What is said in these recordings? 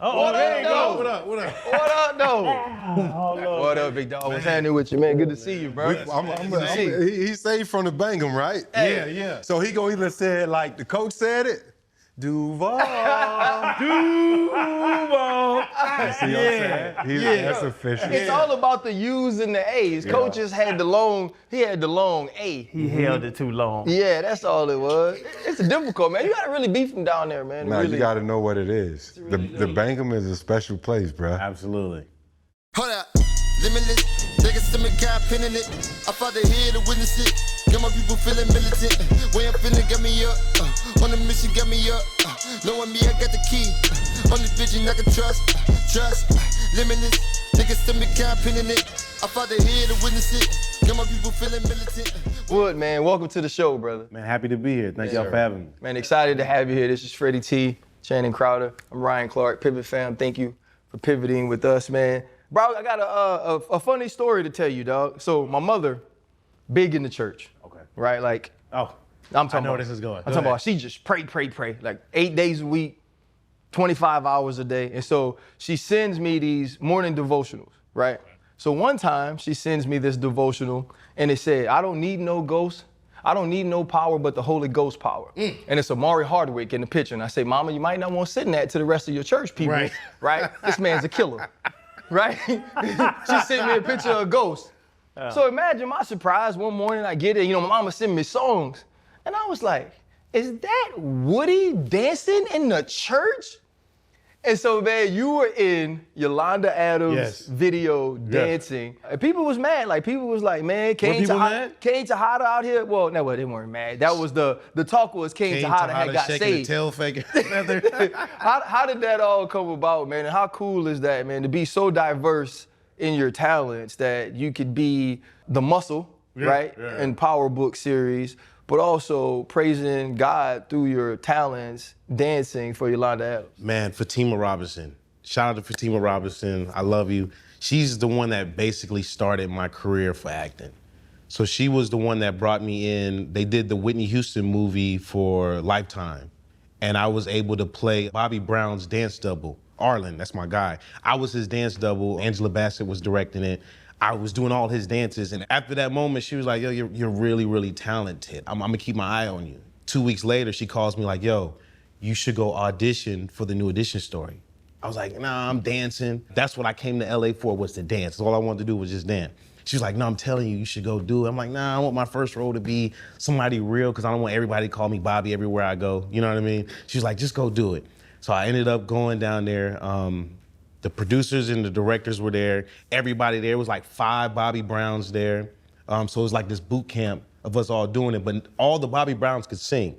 There you go. What up? What up, though? What up, big dog? What's happening with you, man? Good to see you, bro. He say from the Bangham, right? Hey. Yeah. So he gonna either say it like the coach said it, Duval. Duval. See what I'm saying? That's official. It's all about the U's and the A's. Coaches had the long A. He held it too long. Yeah, that's all it was. It's difficult, man. You gotta really be from down there, man. Nah, really. you gotta know what it is. The Bangham is a special place, bro. Absolutely. Hold up, limitless. Take a stomach, got a pin in it. I fought the head to witness it. Got my people feeling militant. Way I'm feeling got me up. On the mission got me up. Knowing me, I got the key. Only vision I can trust. Limitless. Take a stomach, got a pin in it. I fought the head to witness it. Got my people feeling militant. Wood, man, welcome to the show, brother. Man, happy to be here. Thank y'all for having me. Man, excited to have you here. This is Freddie T, Shannon Crowder. I'm Ryan Clark, Pivot Fam. Thank you for pivoting with us, man. Bro, I got a funny story to tell you, dog. So my mother, big in the church. Okay. Right, like. Oh, I'm talking I know about, where this is going. I'm talking about she just pray, like 8 days a week, 25 hours a day. And so she sends me these morning devotionals, right? So one time she sends me this devotional and it said, I don't need no ghost. I don't need no power but the Holy Ghost power. And it's Amari Hardwick in the picture. And I say, Mama, you might not want to sit in that to the rest of your church people, right? This man's a killer, right? She sent me a picture of a ghost. So imagine my surprise one morning I get it, my mama sent me songs. And I was like, is that Woody dancing in the church? And so, man, you were in Yolanda Adams' video dancing. And people was mad. Like, people was like, man, Kane Tejada out here. Well, no, they weren't mad. That was the talk was Kane Tejada had got saved. Tail fake. How did that all come about, man? And how cool is that, man, to be so diverse in your talents that you could be the muscle, right? In PowerBook series, but also praising God through your talents, dancing for Yolanda Adams. Man, Fatima Robinson. Shout out to Fatima Robinson. I love you. She's the one that basically started my career for acting. So she was the one that brought me in. They did the Whitney Houston movie for Lifetime, and I was able to play Bobby Brown's dance double. Arlen, that's my guy. I was his dance double. Angela Bassett was directing it. I was doing all his dances. And after that moment, she was like, yo, you're really, really talented. I'm gonna keep my eye on you. 2 weeks later, she calls me like, yo, you should go audition for the New Edition story. I was like, nah, I'm dancing. That's what I came to LA for, was to dance. All I wanted to do was just dance. She was like, no, I'm telling you, you should go do it. I'm like, nah, I want my first role to be somebody real, because I don't want everybody to call me Bobby everywhere I go. You know what I mean? She was like, just go do it. So I ended up going down there. The producers and the directors were there. Everybody there. Was like 5 Bobby Browns there. So it was like this boot camp of us all doing it, but all the Bobby Browns could sing.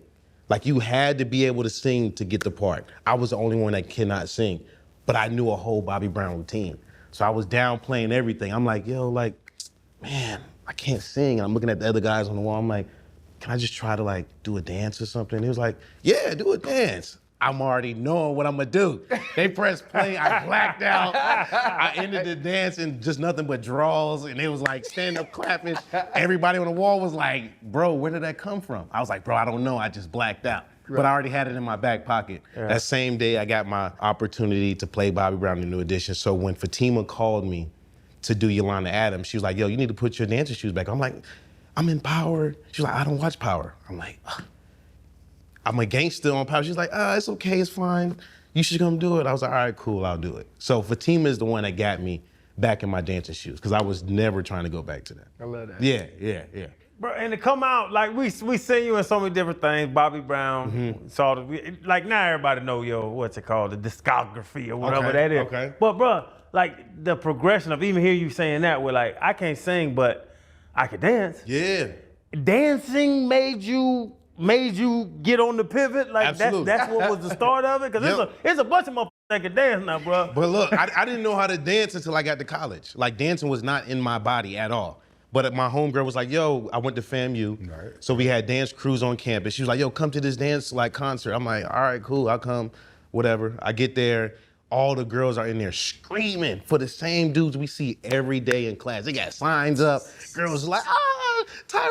Like, you had to be able to sing to get the part. I was the only one that cannot sing, but I knew a whole Bobby Brown routine. So I was down playing everything. I'm like, yo, like, man, I can't sing. And I'm looking at the other guys on the wall. I'm like, can I just try to like do a dance or something? And he was like, yeah, do a dance. I'm already knowing what I'm gonna do. They pressed play, I blacked out. I ended the dance in just nothing but draws, and it was like stand up clapping. Everybody on the wall was like, bro, where did that come from? I was like, bro, I don't know, I just blacked out. Right. But I already had it in my back pocket. Yeah. That same day, I got my opportunity to play Bobby Brown in New Edition. So when Fatima called me to do Yolanda Adams, she was like, yo, you need to put your dancing shoes back. I'm like, I'm in Power. She was like, I don't watch Power. I'm like, ugh. I'm a gangster on Power. She's like, it's okay, it's fine. You should come do it. I was like, all right, cool, I'll do it. So Fatima is the one that got me back in my dancing shoes, because I was never trying to go back to that. I love that. Yeah. Bro, and to come out, like, we see you in so many different things, Bobby Brown, saw like, now everybody know what's it called, the discography or whatever that is. Okay. But bro, like, the progression of even hear you saying that, where like, I can't sing, but I can dance. Yeah. Dancing made you get on the pivot? Like, absolutely. That's what was the start of it? Because it's a bunch of motherfuckers that can dance now, bro. But look, I didn't know how to dance until I got to college. Like, dancing was not in my body at all. But my homegirl was like, yo, I went to FAMU. Right. So we had dance crews on campus. She was like, yo, come to this dance concert. I'm like, all right, cool, I'll come, whatever. I get there, all the girls are in there screaming for the same dudes we see every day in class. They got signs up. Girls are like, Tyrell.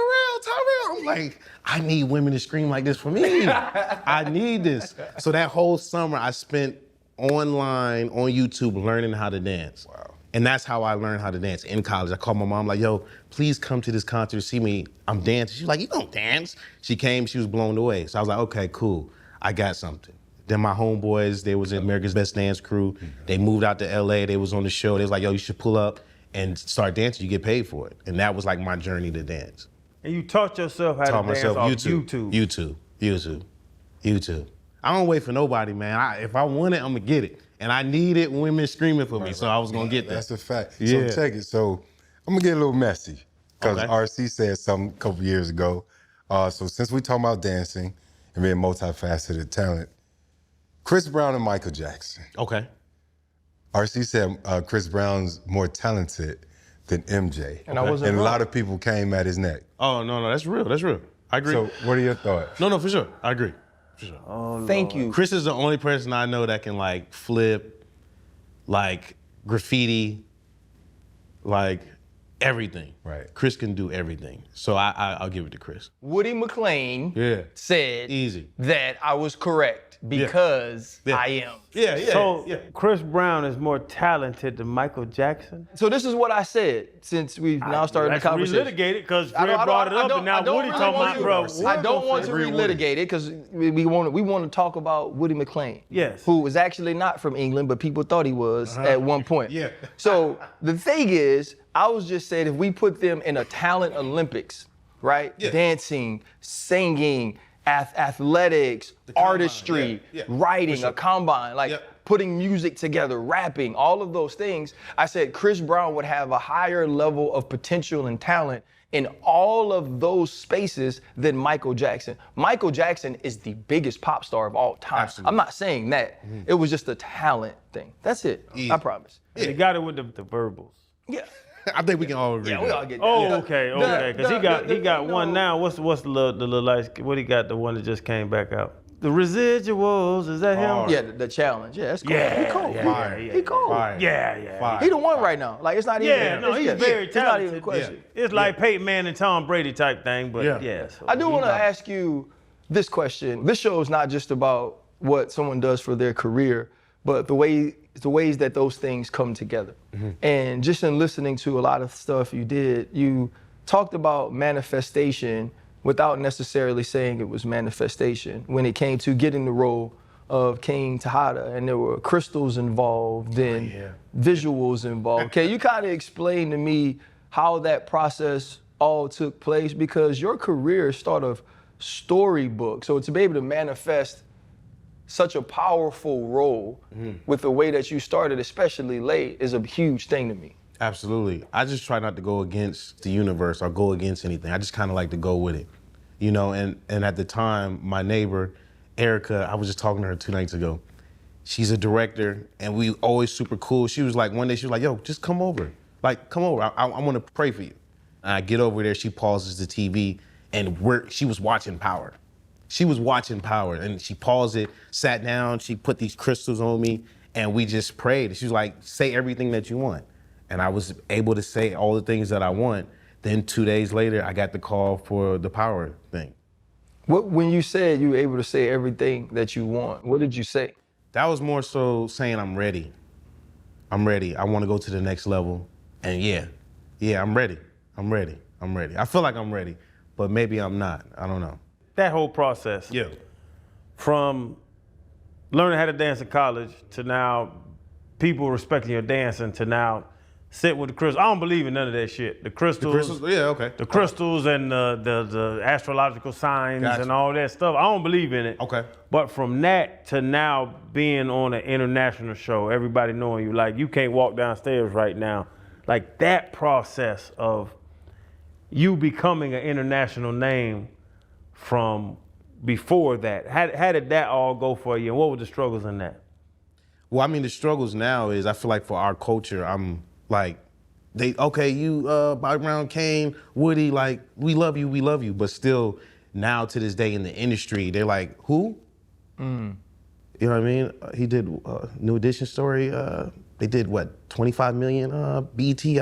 I'm like, I need women to scream like this for me. I need this. So that whole summer I spent online on YouTube learning how to dance. Wow. And that's how I learned how to dance in college. I called my mom like, yo, please come to this concert, see me. I'm dancing. She's like, you don't dance. She came, she was blown away. So I was like, okay, cool. I got something. Then my homeboys, they was in America's Best Dance Crew. They moved out to LA. They was on the show. They was like, yo, you should pull up and start dancing. You get paid for it. And that was like my journey to dance. And you taught yourself how to dance off YouTube. YouTube. I don't wait for nobody, man. If I want it, I'm gonna get it. And I needed women screaming for me, so I was gonna get that. That's a fact. Yeah. So check it. So I'm gonna get a little messy because Okay. RC said something a couple years ago. So since we talking about dancing and being multifaceted talent, Chris Brown and Michael Jackson. Okay. RC said Chris Brown's more talented than MJ. And I wasn't And a wrong. lot of people came at his neck. Oh, no, that's real. That's real. I agree. So what are your thoughts? No, for sure. I agree. For sure. Thank you. Chris is the only person I know that can like flip, like graffiti, like everything. Right. Chris can do everything. So I'll give it to Chris. Woody McClain Yeah. said Easy. that I was correct because Yeah. I am. Yeah. So Chris Brown is more talented than Michael Jackson? So this is what I said since we've now started the Let's conversation. relitigate it because I Fred don't- brought it I up don't- and now I don't Woody really talking want about, to- bro. I don't want to relitigate it because we want to talk about Woody McClain. Yes. Who was actually not from England, but people thought he was at one point. Yeah. So the thing is, I was just saying if we put them in a talent Olympics, right? Yeah. Dancing, singing, athletics, combine, artistry, yeah, writing, for sure. a combine, like Yep. putting music together, rapping, all of those things, I said Chris Brown would have a higher level of potential and talent in all of those spaces than Michael Jackson. Michael Jackson is the biggest pop star of all time. Absolutely. I'm not saying that. It was just a talent thing. That's it. Easy. I promise. He got it with the verbals. Yeah. I think we can all agree. Yeah, we there. all get that. Oh, Yeah. okay. Because he got one now. What's the little light? What he got? The one that just came back out. The residuals. Is that him? Yeah, the challenge. Yeah, that's cool. Yeah, He cool. yeah, Fire. yeah, He cool. Fire. Yeah. Fire. He the one right now. Like it's not even. Yeah, no, he's it's- very It's not talented. even a question. It's like Peyton Manning, Tom Brady type thing, but Yeah. yeah. So I do want to ask you this question. This show is not just about what someone does for their career, but the ways that those things come together. And just in listening to a lot of stuff you did, you talked about manifestation without necessarily saying it was manifestation when it came to getting the role of King Tejada, and there were crystals involved and visuals involved. Can you kind of explain to me how that process all took place? Because your career is sort of storybook, so to be able to manifest such a powerful role with the way that you started, especially late, is a huge thing to me. Absolutely. I just try not to go against the universe or go against anything. I just kind of like to go with it, you know. And at the time, my neighbor, Erica, I was just talking to her 2 nights ago. She's a director, and we always super cool. She was like, one day she was like, yo, just come over. Like, come over. I want to pray for you. And I get over there. She pauses the TV, and she was watching Power. She was watching Power, and she paused it, sat down, she put these crystals on me, and we just prayed. She was like, say everything that you want. And I was able to say all the things that I want. Then 2 days later, I got the call for the Power thing. When you said you were able to say everything that you want, what did you say? That was more so saying I'm ready. I'm ready. I want to go to the next level. And yeah, I'm ready. I'm ready. I'm ready. I feel like I'm ready, but maybe I'm not. I don't know. that whole process. Yeah. From learning how to dance in college to now people respecting your dancing to now sit with the crystals. I don't believe in none of that shit. The crystals. Yeah, okay. The crystals and the astrological signs Gotcha. and all that stuff. I don't believe in it. Okay. But from that to now being on an international show, everybody knowing you, like you can't walk downstairs right now. Like that process of you becoming an international name from before that, how did that all go for you and what were the struggles in that? Well, I mean, the struggles now is I feel like for our culture, I'm like, Bobby Brown, Kane, Woody, like, we love you. But still, now to this day in the industry, they're like, who? You know what I mean? He did New Edition story. They did what, 25 million BT?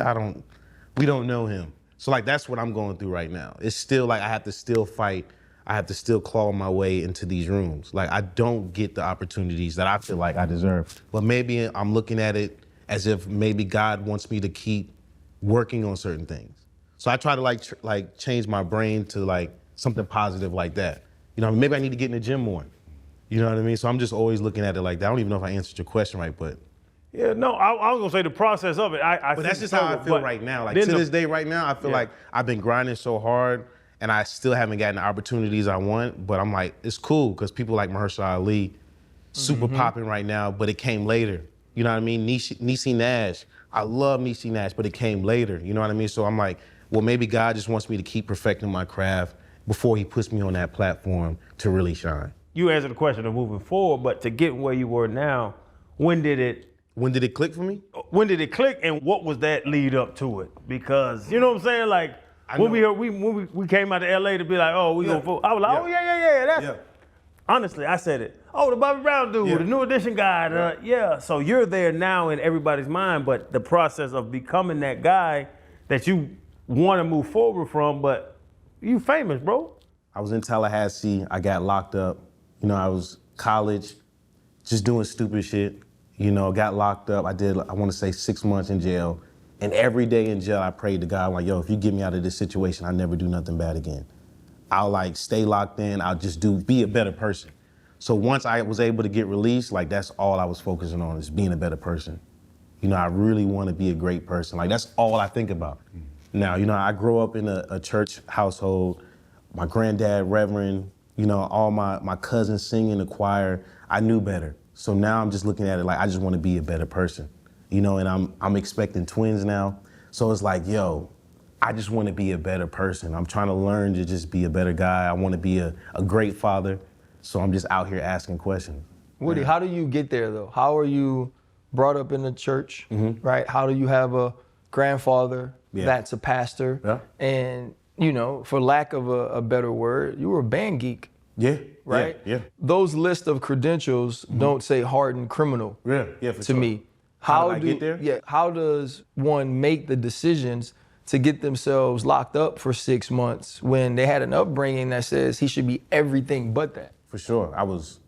We don't know him. So like, that's what I'm going through right now. It's still like, I have to still fight I have to still claw my way into these rooms. Like, I don't get the opportunities that I feel like I deserve. But maybe I'm looking at it as if maybe God wants me to keep working on certain things. So I try to like change my brain to like something positive like that. You know, maybe I need to get in the gym more. You know what I mean? So I'm just always looking at it like that. I don't even know if I answered your question right, but. Yeah, no, I was gonna say the process of it. But that's just how I feel right now. Like to this day right now, I feel like I've been grinding so hard and I still haven't gotten the opportunities I want, but I'm like, it's cool because people like Mahershala Ali, super popping right now, but it came later. You know what I mean? Niecy Nash, I love Niecy Nash, but it came later. You know what I mean? So I'm like, well, maybe God just wants me to keep perfecting my craft before he puts me on that platform to really shine. You answered the question of moving forward, but to get where you were now, when did it click for me? When did it click, and what was that lead up to it? Because you know what I'm saying, like when we came out to LA to be like, oh, we gonna vote. I was like, oh yeah, that's honestly, I said it. Oh, the Bobby Brown dude, the New Edition guy, yeah. So you're there now in everybody's mind, but the process of becoming that guy that you want to move forward from, but you famous, bro. I was in Tallahassee. I got locked up. You know, I was college, just doing stupid shit. You know, got locked up. I want to say 6 months in jail. And every day in jail, I prayed to God, I'm like, yo, if you get me out of this situation, I'll never do nothing bad again. I'll like stay locked in. I'll just be a better person. So once I was able to get released, like that's all I was focusing on is being a better person. You know, I really want to be a great person. Like that's all I think about. Now, you know, I grew up in a church household. My granddad, Reverend, you know, all my cousins sing in the choir. I knew better. So now I'm just looking at it like I just want to be a better person, you know, and I'm expecting twins now. So it's like, yo, I just want to be a better person. I'm trying to learn to just be a better guy. I want to be a great father. So I'm just out here asking questions. Woody, how do you get there though? How are you brought up in the church, right? How do you have a grandfather that's a pastor? Yeah. And, you know, for lack of a better word, you were a band geek. Yeah. Right? Yeah. Those list of credentials don't say hardened criminal to me. How did I get there? Yeah. How does one make the decisions to get themselves locked up for 6 months when they had an upbringing that says he should be everything but that? For sure. I was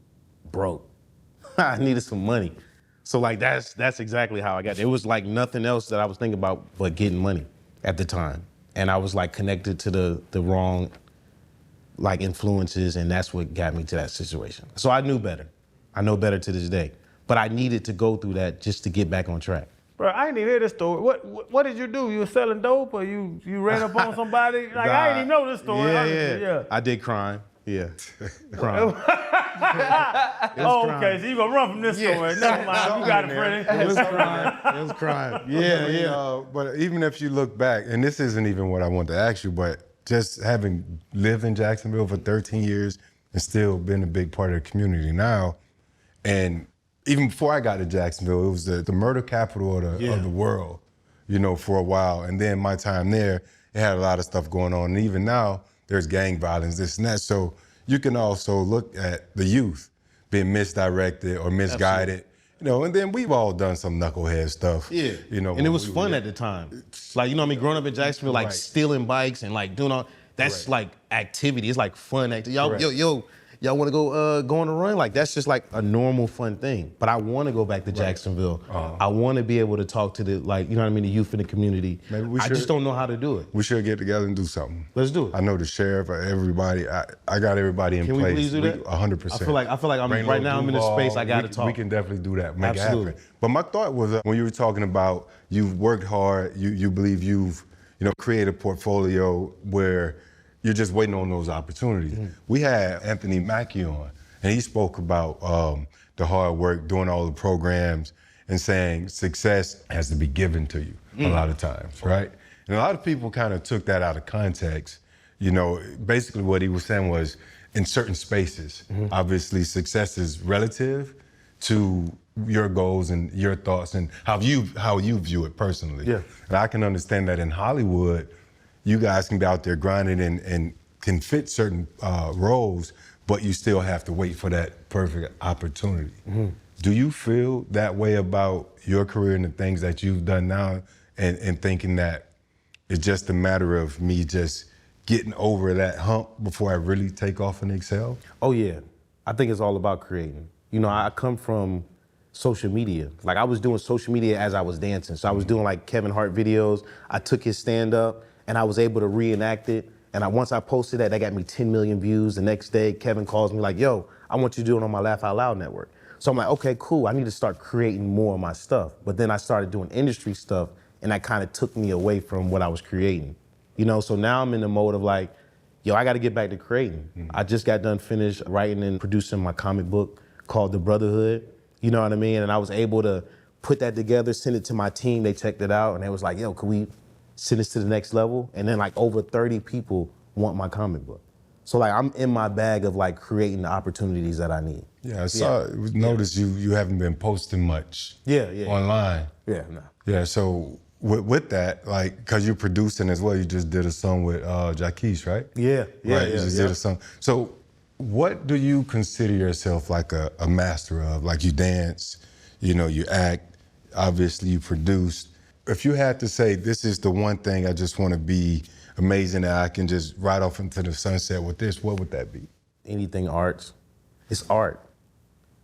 broke. I needed some money. So like that's exactly how I got there. It was like nothing else that I was thinking about but getting money at the time. And I was like connected to the wrong like influences, and that's what got me to that situation. So I knew better. I know better to this day. But I needed to go through that just to get back on track. Bro, I didn't even hear this story. What did you do? You were selling dope or you ran up on somebody? Like I didn't even know this story. Yeah. I did crime. Yeah. Crime. Okay, so you gonna run from this story. Never mind. You got it, Freddie. It was crime. It was crime. Yeah. But even if you look back, and this isn't even what I wanted to ask you, but just having lived in Jacksonville for 13 years and still been a big part of the community now, and even before I got to Jacksonville, it was the murder capital of the world, you know, for a while. And then my time there, it had a lot of stuff going on. And even now, there's gang violence, this and that. So you can also look at the youth being misdirected or misguided. Absolutely. You know, and then we've all done some knucklehead stuff. Yeah. You know, and it was fun at the time. Like, you know what I mean? Growing up in Jacksonville, like stealing bikes and like doing all, that's like activity. It's like fun activity. Y'all want to go on a run? Like, that's just like a normal fun thing. But I want to go back to Jacksonville. I want to be able to talk to the, like, you know what I mean, the youth in the community. Maybe we should, I just don't know how to do it. We should get together and do something. Let's do it. I know the sheriff, everybody, I got everybody in place. Can we please do that? 100%. I feel like right now I'm in a space I got to talk. We can definitely do that, make it happen. But my thought was when you were talking about you've worked hard, you believe you've, you know, created a portfolio where you're just waiting on those opportunities. We had Anthony Mackie on, and he spoke about the hard work, doing all the programs, and saying success has to be given to you a lot of times, right? And a lot of people kind of took that out of context. You know, basically what he was saying was, in certain spaces, obviously success is relative to your goals and your thoughts and how you view it personally. Yeah. And I can understand that in Hollywood, you guys can be out there grinding and can fit certain roles, but you still have to wait for that perfect opportunity. Do you feel that way about your career and the things that you've done now and thinking that it's just a matter of me just getting over that hump before I really take off and excel? Oh yeah, I think it's all about creating. You know, I come from social media. Like I was doing social media as I was dancing. So I was doing like Kevin Hart videos. I took his stand up and I was able to reenact it. And once I posted that got me 10 million views. The next day, Kevin calls me like, yo, I want you to do it on my Laugh Out Loud network. So I'm like, okay, cool. I need to start creating more of my stuff. But then I started doing industry stuff and that kind of took me away from what I was creating. You know, so now I'm in the mode of like, yo, I got to get back to creating. I just got done finished writing and producing my comic book called The Brotherhood. You know what I mean? And I was able to put that together, send it to my team. They checked it out and they was like, yo, could we send this to the next level? And then like over 30 people want my comic book. So like I'm in my bag of like creating the opportunities that I need. Yeah, I saw. Noticed you haven't been posting much. Online. Yeah, no. Yeah, so with that, like, because you're producing as well, you just did a song with Jackie's, right? Yeah, Right, you just did a song. So what do you consider yourself like a master of? Like you dance, you know, you act, obviously you produce. If you had to say, this is the one thing I just want to be amazing that I can just ride off into the sunset with this, what would that be? Anything arts, it's art.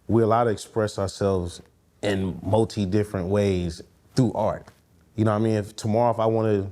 We're allowed to express ourselves in multi-different ways through art. You know what I mean? If tomorrow, if I want to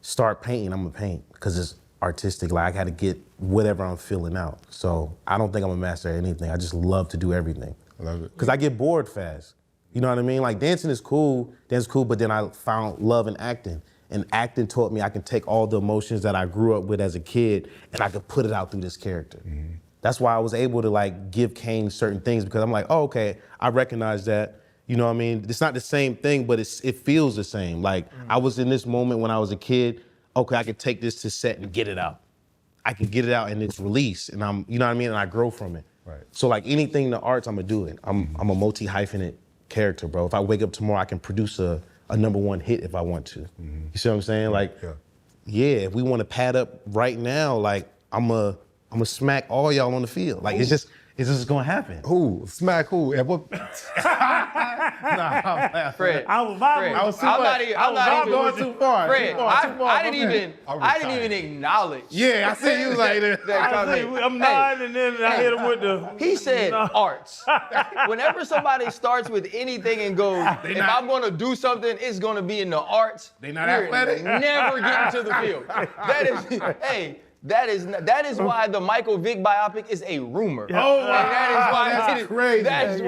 start painting, I'm gonna paint because it's artistic. Like I got to get whatever I'm feeling out. So I don't think I'm a master at anything. I just love to do everything. I love it. Because I get bored fast. You know what I mean? Like dancing is cool, but then I found love in acting. And acting taught me I can take all the emotions that I grew up with as a kid and I could put it out through this character. Mm-hmm. That's why I was able to like give Kane certain things because I'm like, oh, okay, I recognize that. You know what I mean? It's not the same thing, but it feels the same. Like I was in this moment when I was a kid, okay, I could take this to set and get it out. I can get it out and it's released and you know what I mean? And I grow from it. Right. So like anything in the arts, I'm gonna do it. I'm a multi-hyphenate character, bro. If I wake up tomorrow, I can produce a #1 hit if I want to. Mm-hmm. You see what I'm saying? Like, yeah, if we want to pad up right now, like I'm a smack all y'all on the field. Like it's just gonna happen. Who? Smack who? At what? Fred, I was going too far. Fred, I didn't even acknowledge. Yeah, I see you later. I'm nodding and then I hit him with the. He said arts. Whenever somebody starts with anything and goes, if I'm gonna do something, it's gonna be in the arts. They not athletic. Never getting to the field. That is why the Michael Vick biopic is a rumor. Oh, that's crazy. That's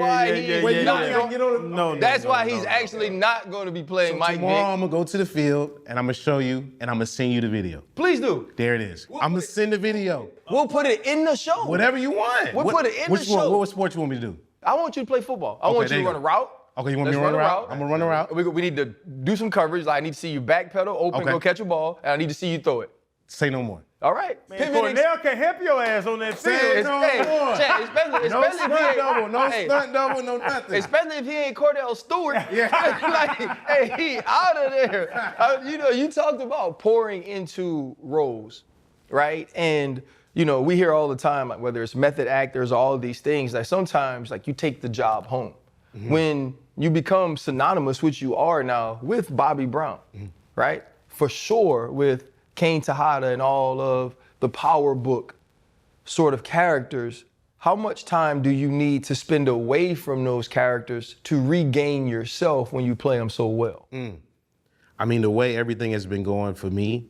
why he's actually actually not going to be playing Mike Vick. Tomorrow I'm gonna go to the field and I'm gonna show you and I'm gonna send you the video. Please do. There it is. I'm gonna send the video. We'll put it in the show. Whatever you want. We'll put it in the show. What sport you want me to do? I want you to play football. I want you to run a route. Okay, you want me to run a route? I'm gonna run a route. We need to do some coverage. Like, I need to see you backpedal, open, go catch a ball, and I need to see you throw it. Say no more. All right. Man, Cornell can help your ass on that field. Especially no stunt double, no nothing. Especially if he ain't Cordell Stewart. Like, hey, he out of there. You talked about pouring into roles, right? And we hear all the time, like whether it's method actors, all of these things, like sometimes like you take the job home. Mm-hmm. When you become synonymous, which you are now, with Bobby Brown, right? For sure, with Kane Tejada and all of the PowerBook sort of characters, how much time do you need to spend away from those characters to regain yourself when you play them so well? I mean, the way everything has been going for me,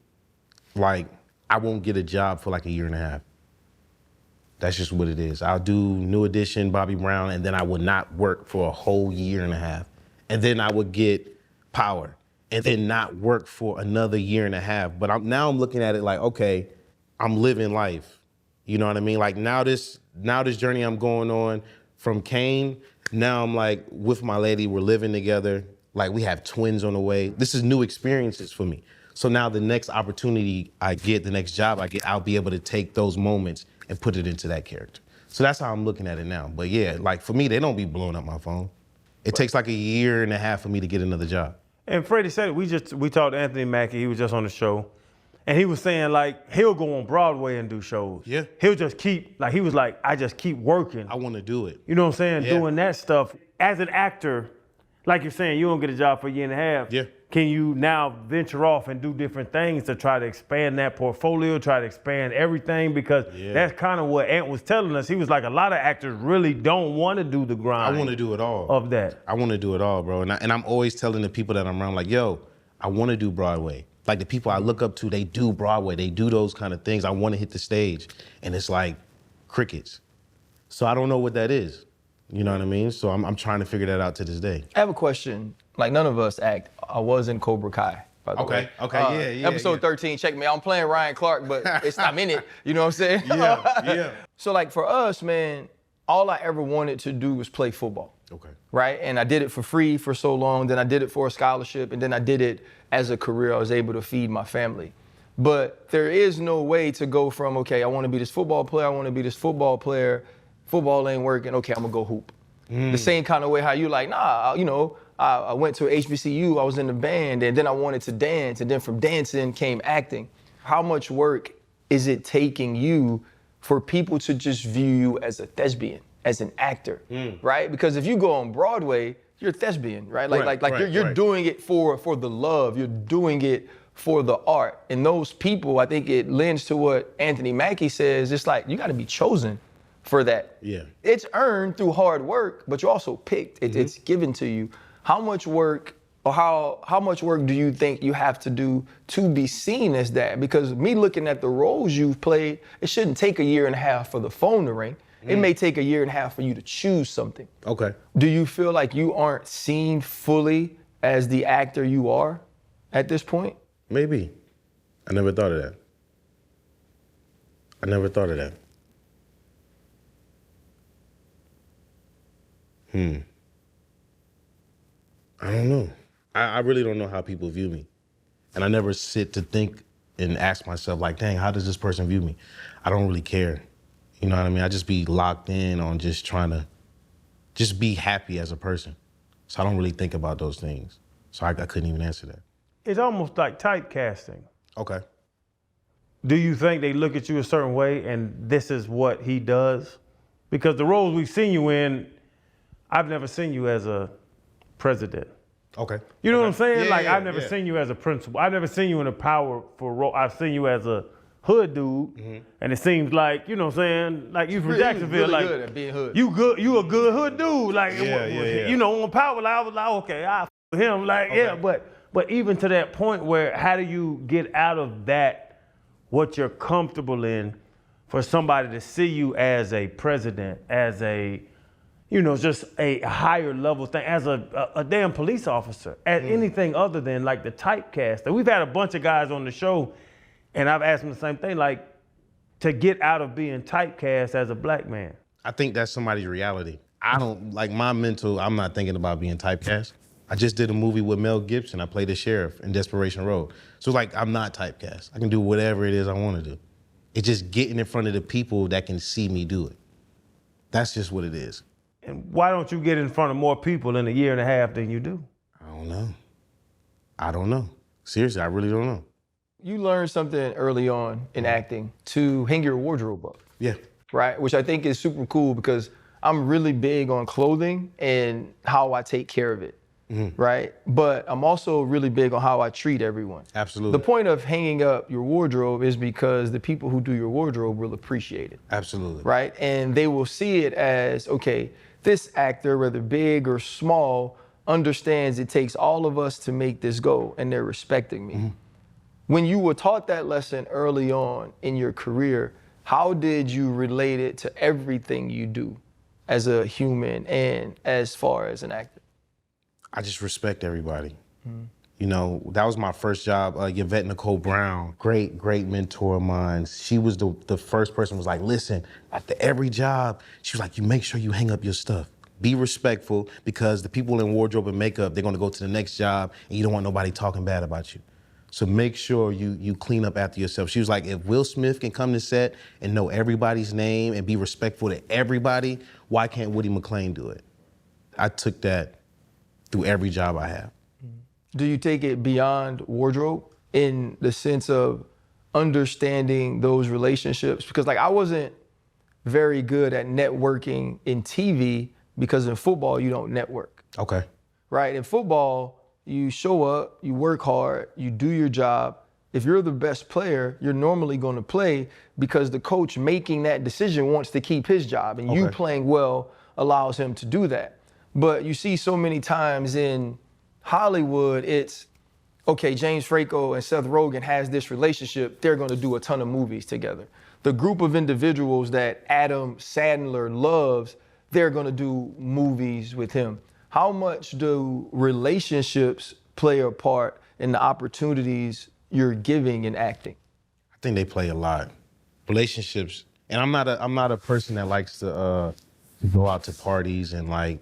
like, I won't get a job for like a year and a half. That's just what it is. I'll do New Edition, Bobby Brown, and then I would not work for a whole year and a half. And then I would get Power. And then not work for another year and a half. But I'm looking at it like, okay, I'm living life. You know what I mean? Like now this journey I'm going on from Kane, now I'm like with my lady, we're living together. Like we have twins on the way. This is new experiences for me. So now the next opportunity I get, the next job I get, I'll be able to take those moments and put it into that character. So that's how I'm looking at it now. But yeah, like for me, they don't be blowing up my phone. It takes like a year and a half for me to get another job. And Freddie said it. We talked to Anthony Mackie. He was just on the show, and he was saying like he'll go on Broadway and do shows. Yeah. He'll just keep he was like, I just keep working. I want to do it. You know what I'm saying? Yeah. Doing that stuff as an actor, like you're saying, you don't get a job for a year and a half. Yeah. can you now venture off and do different things to try to expand that portfolio, try to expand everything? Because that's kind of what Ant was telling us. He was like, a lot of actors really don't want to do the grind. I want to do it all. Of that. I want to do it all, bro. And I'm always telling the people that I'm around, like, yo, I want to do Broadway. Like the people I look up to, they do Broadway. They do those kind of things. I want to hit the stage. And it's like crickets. So I don't know what that is. You know what I mean? So I'm trying to figure that out to this day. I have a question. Like, none of us act. I was in Cobra Kai, by the way. Okay, Episode 13, check me. I'm playing Ryan Clark, but I'm in it. You know what I'm saying? Yeah. So, like, for us, man, all I ever wanted to do was play football. Okay. Right? And I did it for free for so long. Then I did it for a scholarship. And then I did it as a career. I was able to feed my family. But there is no way to go from, okay, I want to be this football player. I want to be this football player. Football ain't working. Okay, I'm going to go hoop. The same kind of way how you like, nah, you know, I went to HBCU, I was in the band, and then I wanted to dance, and then from dancing came acting. How much work is it taking you for people to just view you as a thespian, as an actor, right? Because if you go on Broadway, you're a thespian, right? You're doing it for the love, you're doing it for the art. And those people, I think it lends to what Anthony Mackie says, it's like, you gotta be chosen for that. Yeah. It's earned through hard work, but you're also picked. It's given to you. How much work or how much work do you think you have to do to be seen as that? Because me looking at the roles you've played, it shouldn't take a year and a half for the phone to ring. It may take a year and a half for you to choose something. Okay. Do you feel like you aren't seen fully as the actor you are at this point? Maybe. I never thought of that. I don't know. I really don't know how people view me. And I never sit to think and ask myself, like, dang, how does this person view me? I don't really care. You know what I mean? I just be locked in on just trying to just be happy as a person. So I don't really think about those things. So I couldn't even answer that. It's almost like typecasting. Okay. Do you think they look at you a certain way and this is what he does? Because the roles we've seen you in, I've never seen you as a president. Okay. You know what I'm saying? Yeah, I've never seen you as a principal. I've never seen you in a powerful role. I've seen you as a hood dude, and it seems like, you know what I'm saying, like you from Jacksonville, really like good at being hood. you a good hood dude, like Yeah. you know, on Power, I was like, okay, I with him, like but even to that point where how do you get out of that what you're comfortable in for somebody to see you as a president, as a, you know, just a higher level thing, as a damn police officer, as anything other than like the typecast. And we've had a bunch of guys on the show, and I've asked them the same thing, like, to get out of being typecast as a black man. I think that's somebody's reality. I don't, like my mental, I'm not thinking about being typecast. I just did a movie with Mel Gibson. I played the sheriff in Desperation Road. So like, I'm not typecast. I can do whatever it is I want to do. It's just getting in front of the people that can see me do it. That's just what it is. And why don't you get in front of more people in a year and a half than you do? I don't know. Seriously, I really don't know. You learned something early on in acting to hang your wardrobe up. Yeah. Right? Which I think is super cool because I'm really big on clothing and how I take care of it. Right? But I'm also really big on how I treat everyone. Absolutely. The point of hanging up your wardrobe is because the people who do your wardrobe will appreciate it. Absolutely. Right? And they will see it as, okay, this actor, whether big or small, understands it takes all of us to make this go, and they're respecting me. When you were taught that lesson early on in your career, how did you relate it to everything you do as a human and as far as an actor? I just respect everybody. You know, that was my first job. Yvette Nicole Brown, great mentor of mine. She was the first person who was like, listen, after every job, she was like, you make sure you hang up your stuff. Be respectful because the people in wardrobe and makeup, they're gonna go to the next job and you don't want nobody talking bad about you. So make sure you clean up after yourself. She was like, if Will Smith can come to set and know everybody's name and be respectful to everybody, why can't Woody McClain do it? I took that through every job I have. Do you take it beyond wardrobe in the sense of understanding those relationships? Because like I wasn't very good at networking in TV because in football you don't network. Okay. Right? In football, you show up, you work hard, you do your job. If you're the best player, you're normally going to play because the coach making that decision wants to keep his job, and you playing well allows him to do that. But you see so many times in Hollywood, it's, okay, James Franco and Seth Rogen has this relationship, they're going to do a ton of movies together. The group of individuals that Adam Sandler loves, they're going to do movies with him. How much do relationships play a part in the opportunities you're giving in acting? I think they play a lot. Relationships, and I'm not a person that likes to go out to parties and like.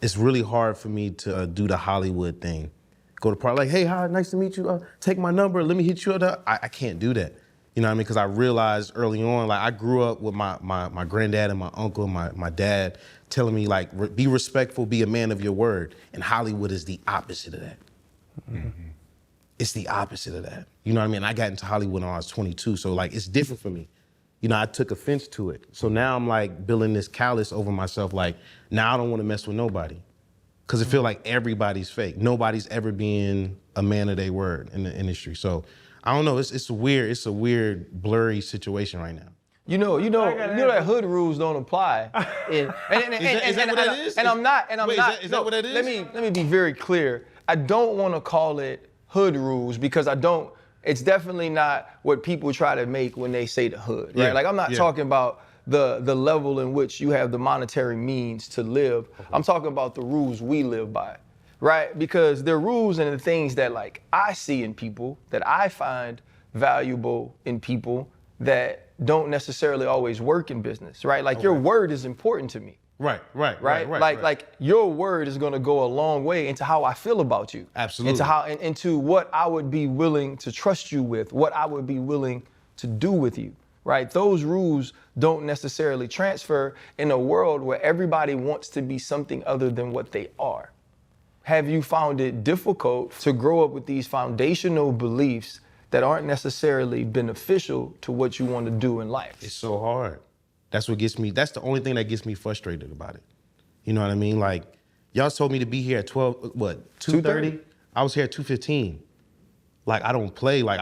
It's really hard for me to do the Hollywood thing. Go to party like, hey, hi, nice to meet you. Take my number, let me hit you up. I can't do that. You know what I mean? Because I realized early on, like I grew up with my granddad and my uncle, my dad telling me like, be respectful, be a man of your word. And Hollywood is the opposite of that. Mm-hmm. It's the opposite of that. You know what I mean? I got into Hollywood when I was 22, so like it's different for me. You know, I took offense to it. So now I'm like building this callous over myself, like now I don't want to mess with nobody. Cause I feel like everybody's fake. Nobody's ever been a man of their word in the industry. So I don't know, it's a weird, blurry situation right now. You know that hood rules don't apply. Is that what that is? And I'm not. Is that what that is? Let me be very clear. I don't want to call it hood rules because it's definitely not what people try to make when they say the hood, right? Yeah, like I'm not talking about the level in which you have the monetary means to live. Okay. I'm talking about the rules we live by, right? Because there are rules and the things that like I see in people, that I find valuable in people that don't necessarily always work in business, right? Like your word is important to me. Right. Like your word is gonna go a long way into how I feel about you. Absolutely. Into what I would be willing to trust you with, what I would be willing to do with you, right? Those rules don't necessarily transfer in a world where everybody wants to be something other than what they are. Have you found it difficult to grow up with these foundational beliefs that aren't necessarily beneficial to what you want to do in life? It's so hard. That's the only thing that gets me frustrated about it. You know what I mean? Like, y'all told me to be here at 2:30? I was here at 2:15. Like, I don't play, like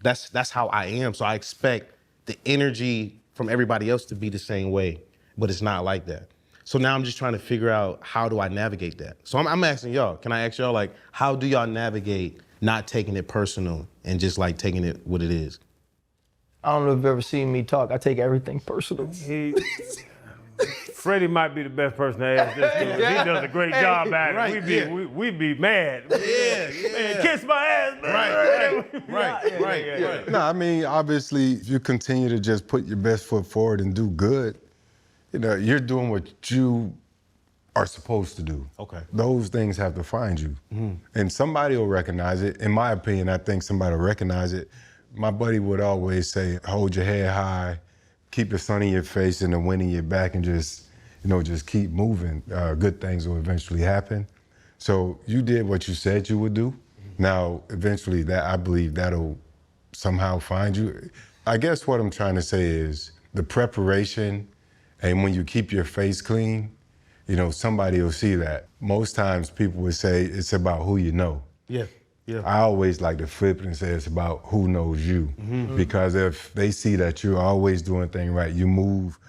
that's how I am. So I expect the energy from everybody else to be the same way, but it's not like that. So now I'm just trying to figure out how do I navigate that? So I'm asking y'all, can I ask y'all, like, how do y'all navigate not taking it personal and just like taking it what it is? I don't know if you've ever seen me talk. I take everything personal. Freddie might be the best person to ask this to. He does a great job at it. Right, We'd be mad. Yeah. Man, kiss my ass, man. Right. No, I mean, obviously, if you continue to just put your best foot forward and do good, you know, you're doing what you are supposed to do. Okay. Those things have to find you. Mm-hmm. And somebody will recognize it. In my opinion, I think somebody will recognize it. My buddy would always say, hold your head high, keep the sun in your face and the wind in your back, and just keep moving. Good things will eventually happen. So you did what you said you would do. Mm-hmm. Now, eventually, I believe that'll somehow find you. I guess what I'm trying to say is the preparation, and when you keep your face clean, you know, somebody will see that. Most times people would say it's about who you know. Yeah. I always like to flip it and say it's about who knows you. Mm-hmm. Because if they see that you're always doing things right, you move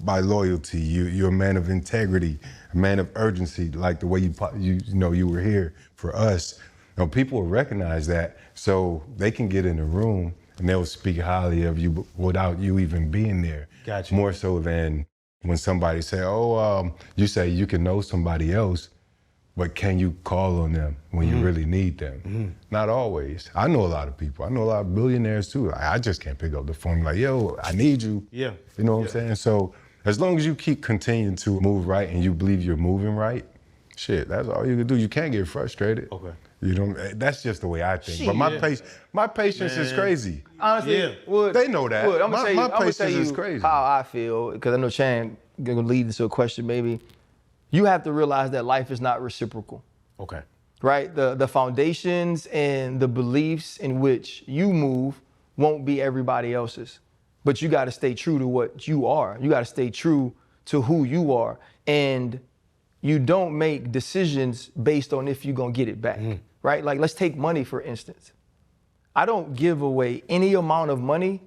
by loyalty, you're a man of integrity, a man of urgency, like the way you were here for us. You know, people will recognize that, so they can get in the room and they'll speak highly of you without you even being there. Gotcha. More so than when somebody say, you say you can know somebody else, but can you call on them when you really need them? Mm-hmm. Not always. I know a lot of people. I know a lot of billionaires too. I just can't pick up the phone like, yo, I need you. Yeah. You know what I'm saying? So as long as you keep continuing to move right and you believe you're moving right, shit, that's all you can do. You can't get frustrated. Okay. You know, that's just the way I think. But my patience is crazy. Honestly, they know that. Wood, I'm my gonna patience tell you is crazy. how I feel, because I know Chan gonna lead into a question maybe. You have to realize that life is not reciprocal. Okay. Right? The foundations and the beliefs in which you move won't be everybody else's. But you got to stay true to what you are. You got to stay true to who you are. And you don't make decisions based on if you're gonna get it back, right? Like, let's take money, for instance. I don't give away any amount of money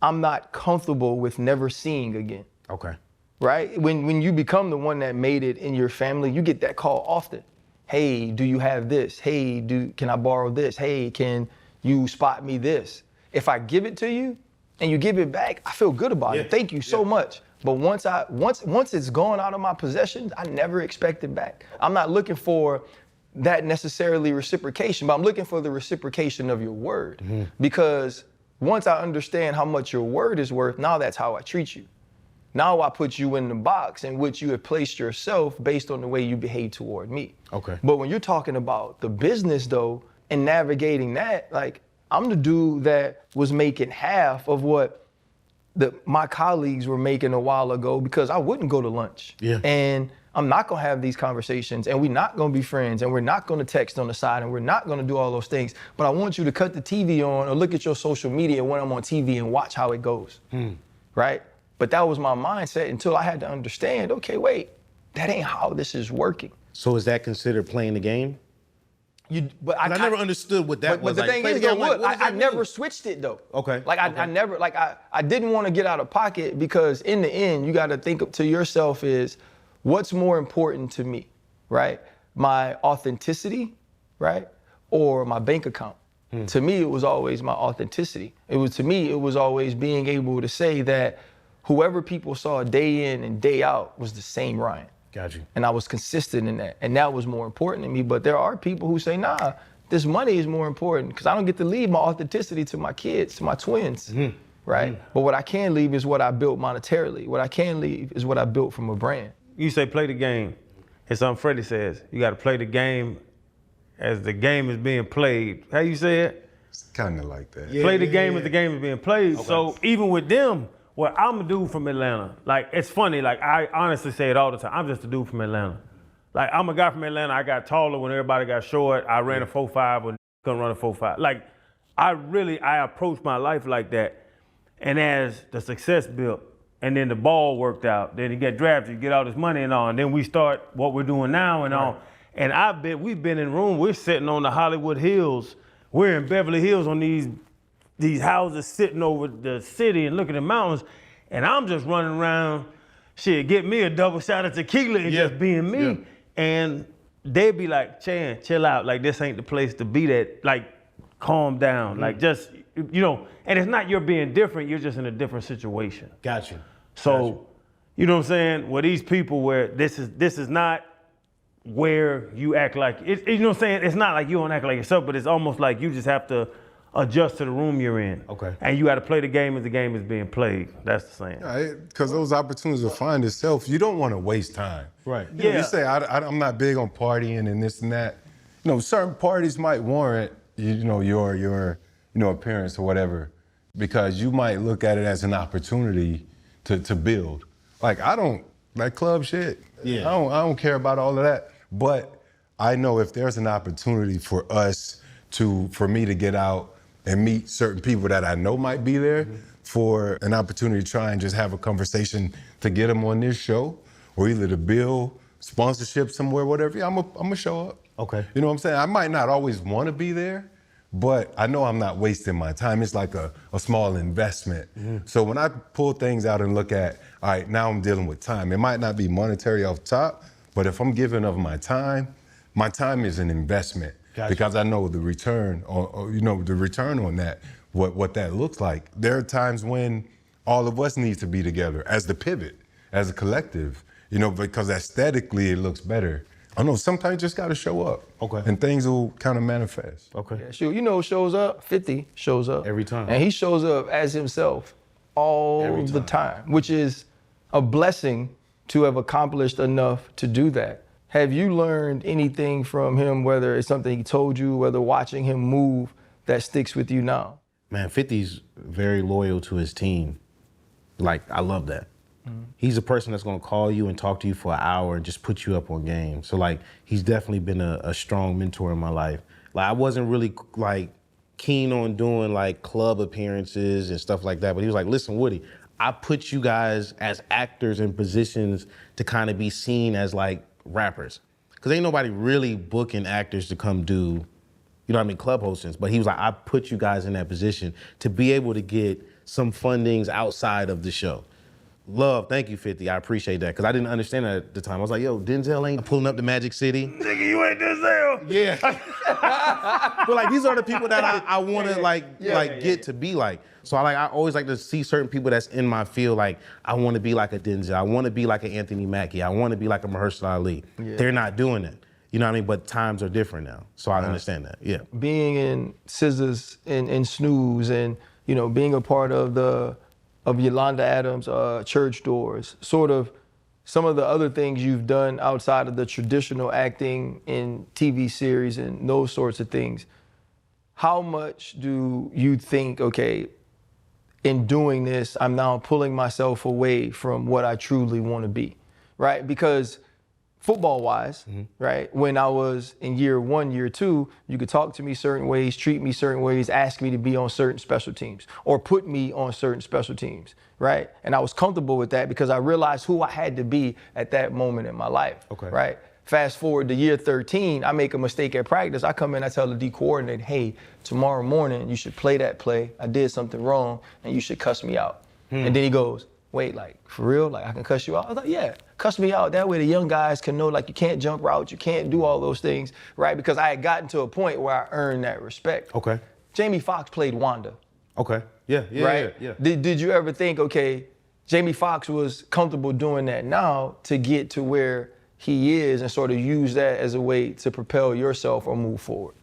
I'm not comfortable with never seeing again. Okay. Right? When you become the one that made it in your family, you get that call often. Hey, do you have this? Hey, can I borrow this? Hey, can you spot me this? If I give it to you and you give it back, I feel good about it. Thank you so much. But once it's gone out of my possessions, I never expect it back. I'm not looking for that necessarily reciprocation, but I'm looking for the reciprocation of your word. Because once I understand how much your word is worth, now that's how I treat you. Now I put you in the box in which you have placed yourself based on the way you behave toward me. Okay. But when you're talking about the business though, and navigating that, like, I'm the dude that was making half of what my colleagues were making a while ago because I wouldn't go to lunch. Yeah. And I'm not gonna have these conversations, and we're not gonna be friends, and we're not gonna text on the side, and we're not gonna do all those things. But I want you to cut the TV on or look at your social media when I'm on TV and watch how it goes, right? But that was my mindset until I had to understand, okay, wait, that ain't how this is working. So is that considered playing the game? But I never understood what that was. But the thing is, though, I never switched it though. Okay. Like I never, like I didn't want to get out of pocket because in the end, you got to think to yourself is, what's more important to me, right? My authenticity, right? Or my bank account. To me, it was always my authenticity. To me, it was always being able to say that whoever people saw day in and day out was the same Ryan. Got you. And I was consistent in that. And that was more important to me. But there are people who say, nah, this money is more important because I don't get to leave my authenticity to my kids, to my twins, right? But what I can leave is what I built monetarily. What I can leave is what I built from a brand. You say play the game. It's something Freddie says. You got to play the game as the game is being played. How you say it? It's kind of like that. Play the game as the game is being played. Okay. So even with them, well, I'm a dude from Atlanta. Like, it's funny, like, I honestly say it all the time. I'm just a dude from Atlanta. Like, I'm a guy from Atlanta. I got taller when everybody got short. I ran a 4.5 when couldn't run a 4.5. Like, I approach my life like that. And as the success built, and then the ball worked out, then you get drafted, you get all this money and all, and then we start what we're doing now and all. And we've been in room, we're sitting on the Hollywood Hills. We're in Beverly Hills on these houses sitting over the city and looking at the mountains, and I'm just running around, get me a double shot of tequila and just being me. Yeah. And they'd be like, Chan, chill out. Like, this ain't the place to be that, like, calm down. Like, just, and it's not you're being different, you're just in a different situation. Got you. So, you know what I'm saying? Where these people where this is not where you act like, you know what I'm saying? It's not like you don't act like yourself, but it's almost like you just have to adjust to the room you're in. Okay. And you got to play the game as the game is being played. That's the saying. Because those opportunities will find itself. You don't want to waste time. Right. You say, I'm not big on partying and this and that. Certain parties might warrant, your appearance or whatever, because you might look at it as an opportunity to build. Like, I don't, like club shit. Yeah. I don't care about all of that. But I know if there's an opportunity for me to get out and meet certain people that I know might be there, for an opportunity to try and just have a conversation to get them on this show, or either to build sponsorship somewhere, whatever, I'm gonna show up. Okay. You know what I'm saying? I might not always want to be there, but I know I'm not wasting my time. It's like a small investment. So when I pull things out and look at, all right, now I'm dealing with time. It might not be monetary off top, but if I'm giving of my time is an investment. Gotcha. Because I know the return, the return on that, what that looks like. There are times when all of us need to be together as the pivot, as a collective, because aesthetically it looks better. I know sometimes you just got to show up. Okay. And things will kind of manifest. Okay. Yeah, shoot, who shows up? 50 shows up. Every time. And he shows up as himself all the time, which is a blessing to have accomplished enough to do that. Have you learned anything from him, whether it's something he told you, whether watching him move, that sticks with you now? Man, 50's very loyal to his team. Like, I love that. He's a person that's gonna call you and talk to you for an hour and just put you up on game. So, like, he's definitely been a strong mentor in my life. Like, I wasn't really, like, keen on doing, like, club appearances and stuff like that, but he was like, listen, Woody, I put you guys as actors in positions to kind of be seen as, like, rappers. Cause ain't nobody really booking actors to come do, you know what I mean, club hostings. But he was like, I put you guys in that position to be able to get some fundings outside of the show. Love, thank you, 50. I appreciate that. Cause I didn't understand that at the time. I was like, yo, Denzel ain't pulling up to Magic City. Nigga, you ain't Denzel. Yeah. But like, these are the people that I wanna get to be like. So I always like to see certain people that's in my field, like, I wanna be like a Denzel. I wanna be like an Anthony Mackie. I wanna be like a Mahershala Ali. Yeah. They're not doing it. You know what I mean? But times are different now. So I understand that, yeah. Being in Scissors and Snooze and, you know, being a part of Yolanda Adams' Church Doors, sort of some of the other things you've done outside of the traditional acting in TV series and those sorts of things. How much do you think, okay, in doing this, I'm now pulling myself away from what I truly want to be, right? Because football-wise, right, when I was in year 1, year 2, you could talk to me certain ways, treat me certain ways, ask me to be on certain special teams or put me on certain special teams, right? And I was comfortable with that because I realized who I had to be at that moment in my life, right? Fast forward to year 13, I make a mistake at practice. I come in, I tell the D coordinator, hey, tomorrow morning you should play that play. I did something wrong and you should cuss me out. And then he goes, wait, like, for real? Like, I can cuss you out? I was like, yeah, cuss me out. That way the young guys can know, like, you can't jump routes, you can't do all those things, right? Because I had gotten to a point where I earned that respect. Okay. Jamie Foxx played Wanda. Okay, yeah, right? Yeah. Did you ever think, okay, Jamie Foxx was comfortable doing that now to get to where he is and sort of use that as a way to propel yourself or move forward?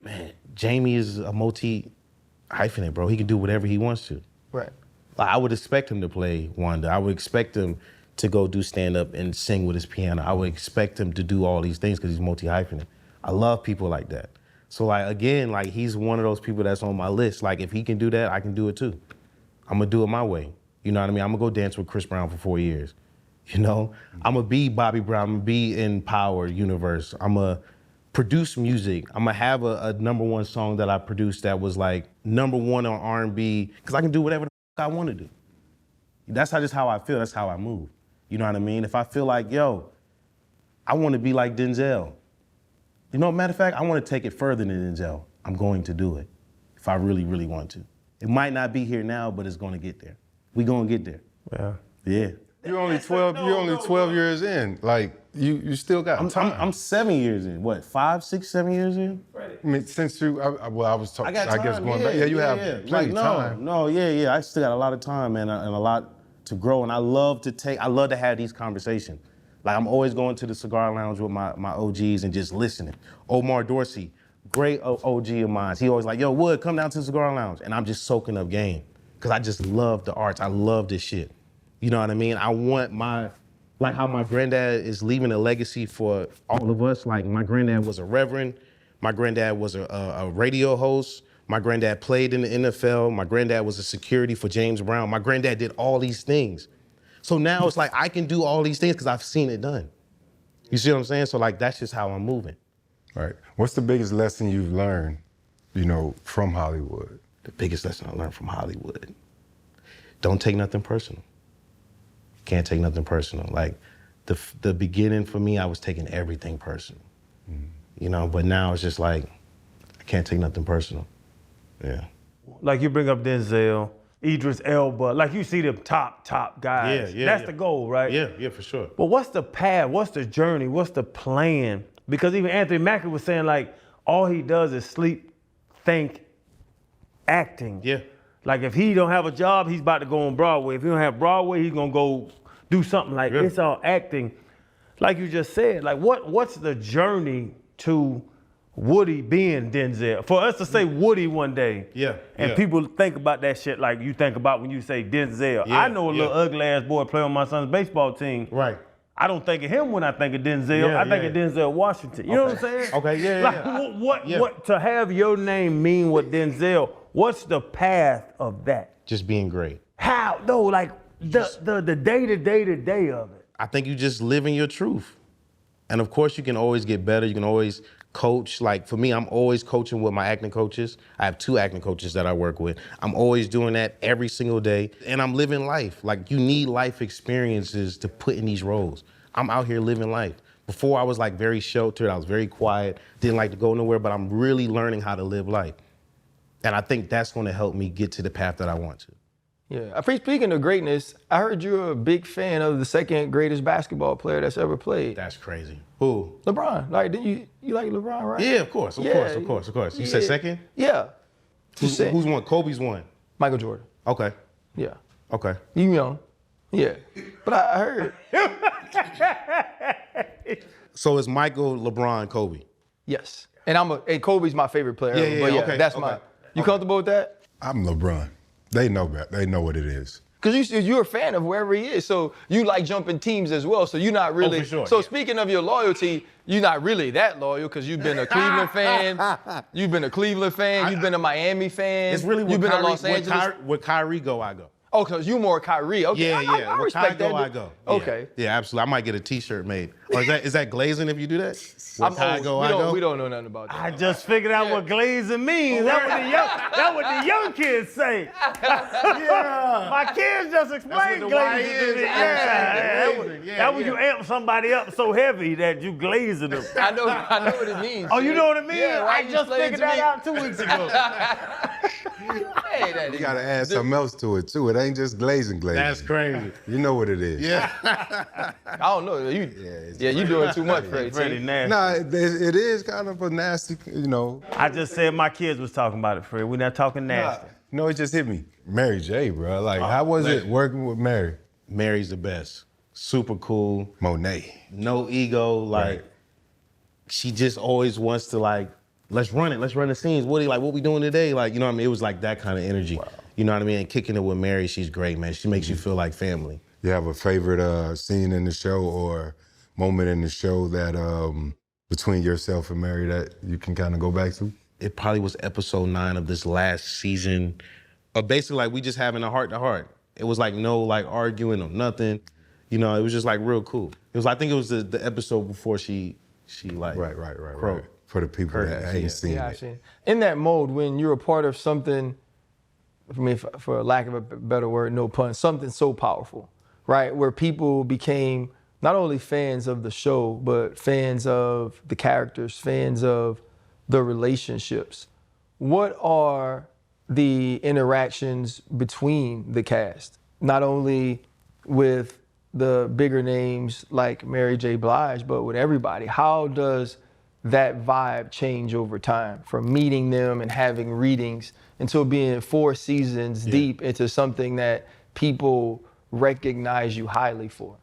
Man, Jamie is a multi-hyphenate, bro. He can do whatever he wants to. Right. Like, I would expect him to play Wanda. I would expect him to go do stand-up and sing with his piano. I would expect him to do all these things because he's multi-hyphenate. I love people like that. So, like, again, like, he's one of those people that's on my list. Like, if he can do that, I can do it too. I'm gonna do it my way. You know what I mean? I'm gonna go dance with Chris Brown for 4 years. You know? I'm gonna be Bobby Brown. I'm gonna be in Power Universe. I'm gonna produce music. I'm gonna have a #1 song that I produced that was like #1 on R&B, because I can do whatever the I want to do. That's just how I feel. That's how I move. You know what I mean? If I feel like, yo, I want to be like Denzel. You know, matter of fact, I want to take it further than Denzel. I'm going to do it if I really, really want to. It might not be here now, but it's going to get there. We going to get there. Yeah. Yeah. You're only 12 years in. Like, you still got time. I'm 7 years in. What, 5, 6, 7 years in? I mean, since you, I was talking, I got time. I guess going back. Yeah, you have plenty of time. I still got a lot of time, man, and a lot to grow. And I love to have these conversations. Like, I'm always going to the cigar lounge with my OGs and just listening. Omar Dorsey, great OG of mine. He always like, yo, Wood, come down to the cigar lounge. And I'm just soaking up game. Because I just love the arts. I love this shit. You know what I mean? I want like how my granddad is leaving a legacy for all of us. Like, my granddad was a reverend. My granddad was a radio host. My granddad played in the NFL. My granddad was a security for James Brown. My granddad did all these things. So now it's like I can do all these things because I've seen it done. You see what I'm saying? So, like, that's just how I'm moving. Right. What's the biggest lesson you've learned, you know, from Hollywood? The biggest lesson I learned from Hollywood: don't take nothing personal. Can't take nothing personal. Like, the beginning for me, I was taking everything personal. You know, but now it's just like, I can't take nothing personal. Yeah. Like, you bring up Denzel, Idris Elba, like, you see the top guys. That's the goal, right? Yeah, for sure. But what's the path? What's the journey? What's the plan? Because even Anthony Mackie was saying, like, all he does is sleep, think, acting. Yeah. Like, if he don't have a job, he's about to go on Broadway. If he don't have Broadway, he's gonna go do something. Like, it's all acting. Like you just said, like, what's the journey to Woody being Denzel? For us to say Woody one day, and people think about that shit like you think about when you say Denzel. I know a little ugly ass boy play on my son's baseball team. Right. I don't think of him when I think of Denzel. I think of Denzel Washington. You know what I'm saying? Okay, Like, what to have your name mean with Denzel? What's the path of that? Just being great. How? No, like the day of it. I think you just living your truth. And of course you can always get better. You can always coach. Like, for me, I'm always coaching with my acting coaches. I have 2 acting coaches that I work with. I'm always doing that every single day. And I'm living life. Like, you need life experiences to put in these roles. I'm out here living life. Before I was like very sheltered, I was very quiet, didn't like to go nowhere, but I'm really learning how to live life. And I think that's gonna help me get to the path that I want to. Yeah. Speaking of greatness, I heard you're a big fan of the second greatest basketball player that's ever played. That's crazy. Who? LeBron. Like, you like LeBron, right? Yeah, of course. You said second? Yeah. Who's won? Kobe's won. Michael Jordan. Okay. Yeah. Okay. You young. Yeah. But I heard. So it's Michael, LeBron, Kobe. Yes. And Kobe's my favorite player. Yeah, ever, yeah, but okay, that's okay. my. You comfortable with that? I'm LeBron. They know that. They know what it is. Because you're a fan of wherever he is, so you like jumping teams as well. So you're not really. for sure, So yeah. speaking of your loyalty, you're not really that loyal because you've been a Cleveland fan. You've been a Cleveland fan. You've been a Miami fan. It's really you've been Kyrie, a Los Angeles. Where Kyrie go, I go. Oh, because you more Kyrie. Okay. Yeah, yeah. I Where respect Kai go, that. I go. Yeah. Okay. Yeah, absolutely. I might get a T-shirt made. Or is that glazing if you do that? Where Kai old. go, we I go. We don't know nothing about that. I just figured out what glazing means. That what the young kids say. Yeah. My kids just explained what the Y glazing to is. me. Yeah. That when you amp somebody up so heavy that you glazing them. I know what it means. Oh, you know what I mean? Yeah, why I you just explain it figured to that me? out 2 weeks ago. Hey, that You gotta add something else to it too. It ain't just glazing. That's crazy. You know what it is. Yeah. I don't know. You doing too much, Freddie. Pretty nasty. Nah, it is kind of a nasty, you know. I just said my kids was talking about it, Fred. We're not talking nasty. No, it just hit me. Mary J, bro. Like, how was it working with Mary? Mary's the best. Super cool. Monet. No ego. Like, Right. she just always wants to like, let's run it. Let's run the scenes. Woody, like, what we doing today? Like, you know what I mean? It was like that kind of energy. Wow. You know what I mean? And kicking it with Mary, she's great, man. She makes you feel like family. You have a favorite scene in the show or moment in the show that between yourself and Mary that you can kind of go back to? It probably was episode 9 of this last season. Basically, like, we just having a heart-to-heart. It was like no like arguing or nothing. You know, it was just like real cool. It was, I think it was the episode before she like Right. croaked. For the people that Curtains, ain't seen Yeah, I've it. seen. In that mode, when you're a part of something, for lack of a better word, no pun, something so powerful, right? Where people became not only fans of the show, but fans of the characters, fans of the relationships. What are the interactions between the cast? Not only with the bigger names like Mary J. Blige, but with everybody. How does that vibe change over time from meeting them and having readings until being 4 seasons deep into something that people recognize you highly for?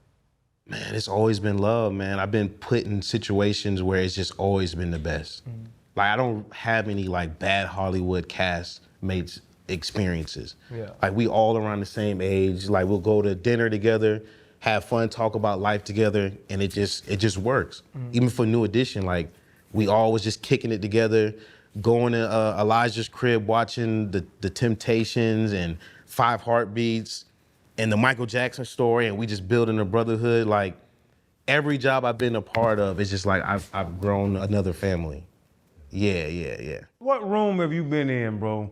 Man, it's always been love, man. I've been put in situations where it's just always been the best. Mm-hmm. Like, I don't have any like bad Hollywood castmates experiences. Yeah. Like, we all around the same age. Like, we'll go to dinner together, have fun, talk about life together, and it just works. Mm-hmm. Even for New Edition, like, we all was just kicking it together, going to Elijah's crib, watching the Temptations and 5 Heartbeats and the Michael Jackson story, and we just building a brotherhood. Like, every job I've been a part of, it's just like I've grown another family. Yeah. What room have you been in, bro?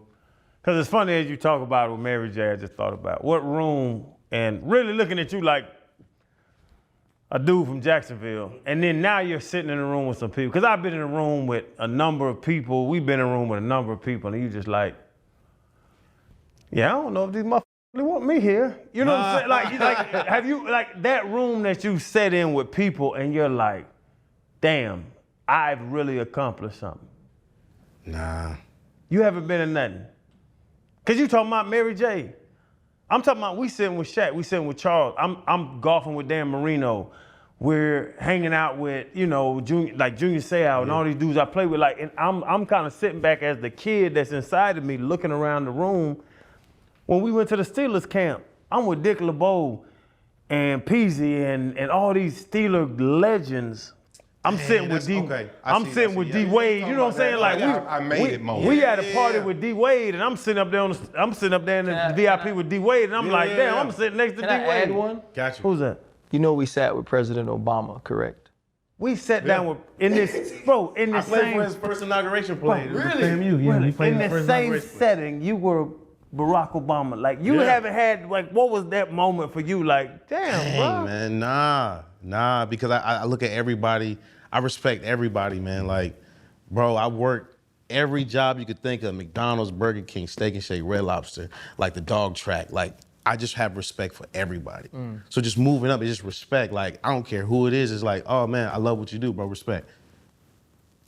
Because it's funny as you talk about it with Mary J, I just thought about what room, and really looking at you like a dude from Jacksonville, and then now you're sitting in a room with some people. Because I've been in a room with a number of people. We've been in a room with a number of people, and you just like, yeah, I don't know if these motherfuckers really want me here. You know what I'm saying? Like, have you, like, that room that you sat in with people, and you're like, damn, I've really accomplished something. Nah. You haven't been in nothing. Because you talking about Mary J. I'm talking about we sitting with Shaq, we sitting with Charles. I'm golfing with Dan Marino. We're hanging out with, you know, Junior Seau and all these dudes I play with. Like, and I'm kind of sitting back as the kid that's inside of me looking around the room. When we went to the Steelers camp, I'm with Dick LeBeau and Peasy and all these Steeler legends. I'm sitting with D. Okay. I'm sitting with D Wade. You know what I'm saying? Like, I made it more. we had a party with D Wade, and I'm sitting up there in the VIP with D Wade, and I'm like, damn, I'm sitting next to D Can I Wade. add one? Got you. Who's that? You know we sat with President Obama, correct? We sat down with in this I same played for his first inauguration play. Really? FAMU, yeah. We played in his the first same inauguration play. setting. You were Barack Obama. Like you haven't had like what was that moment for you? Like, damn, bro. Man, nah, because I look at everybody, I respect everybody, man. Like, bro, I worked every job you could think of, McDonald's, Burger King, Steak and Shake, Red Lobster, like the dog track. Like, I just have respect for everybody. So just moving up is just respect. Like, I don't care who it is. It's like, oh man, I love what you do, bro, respect.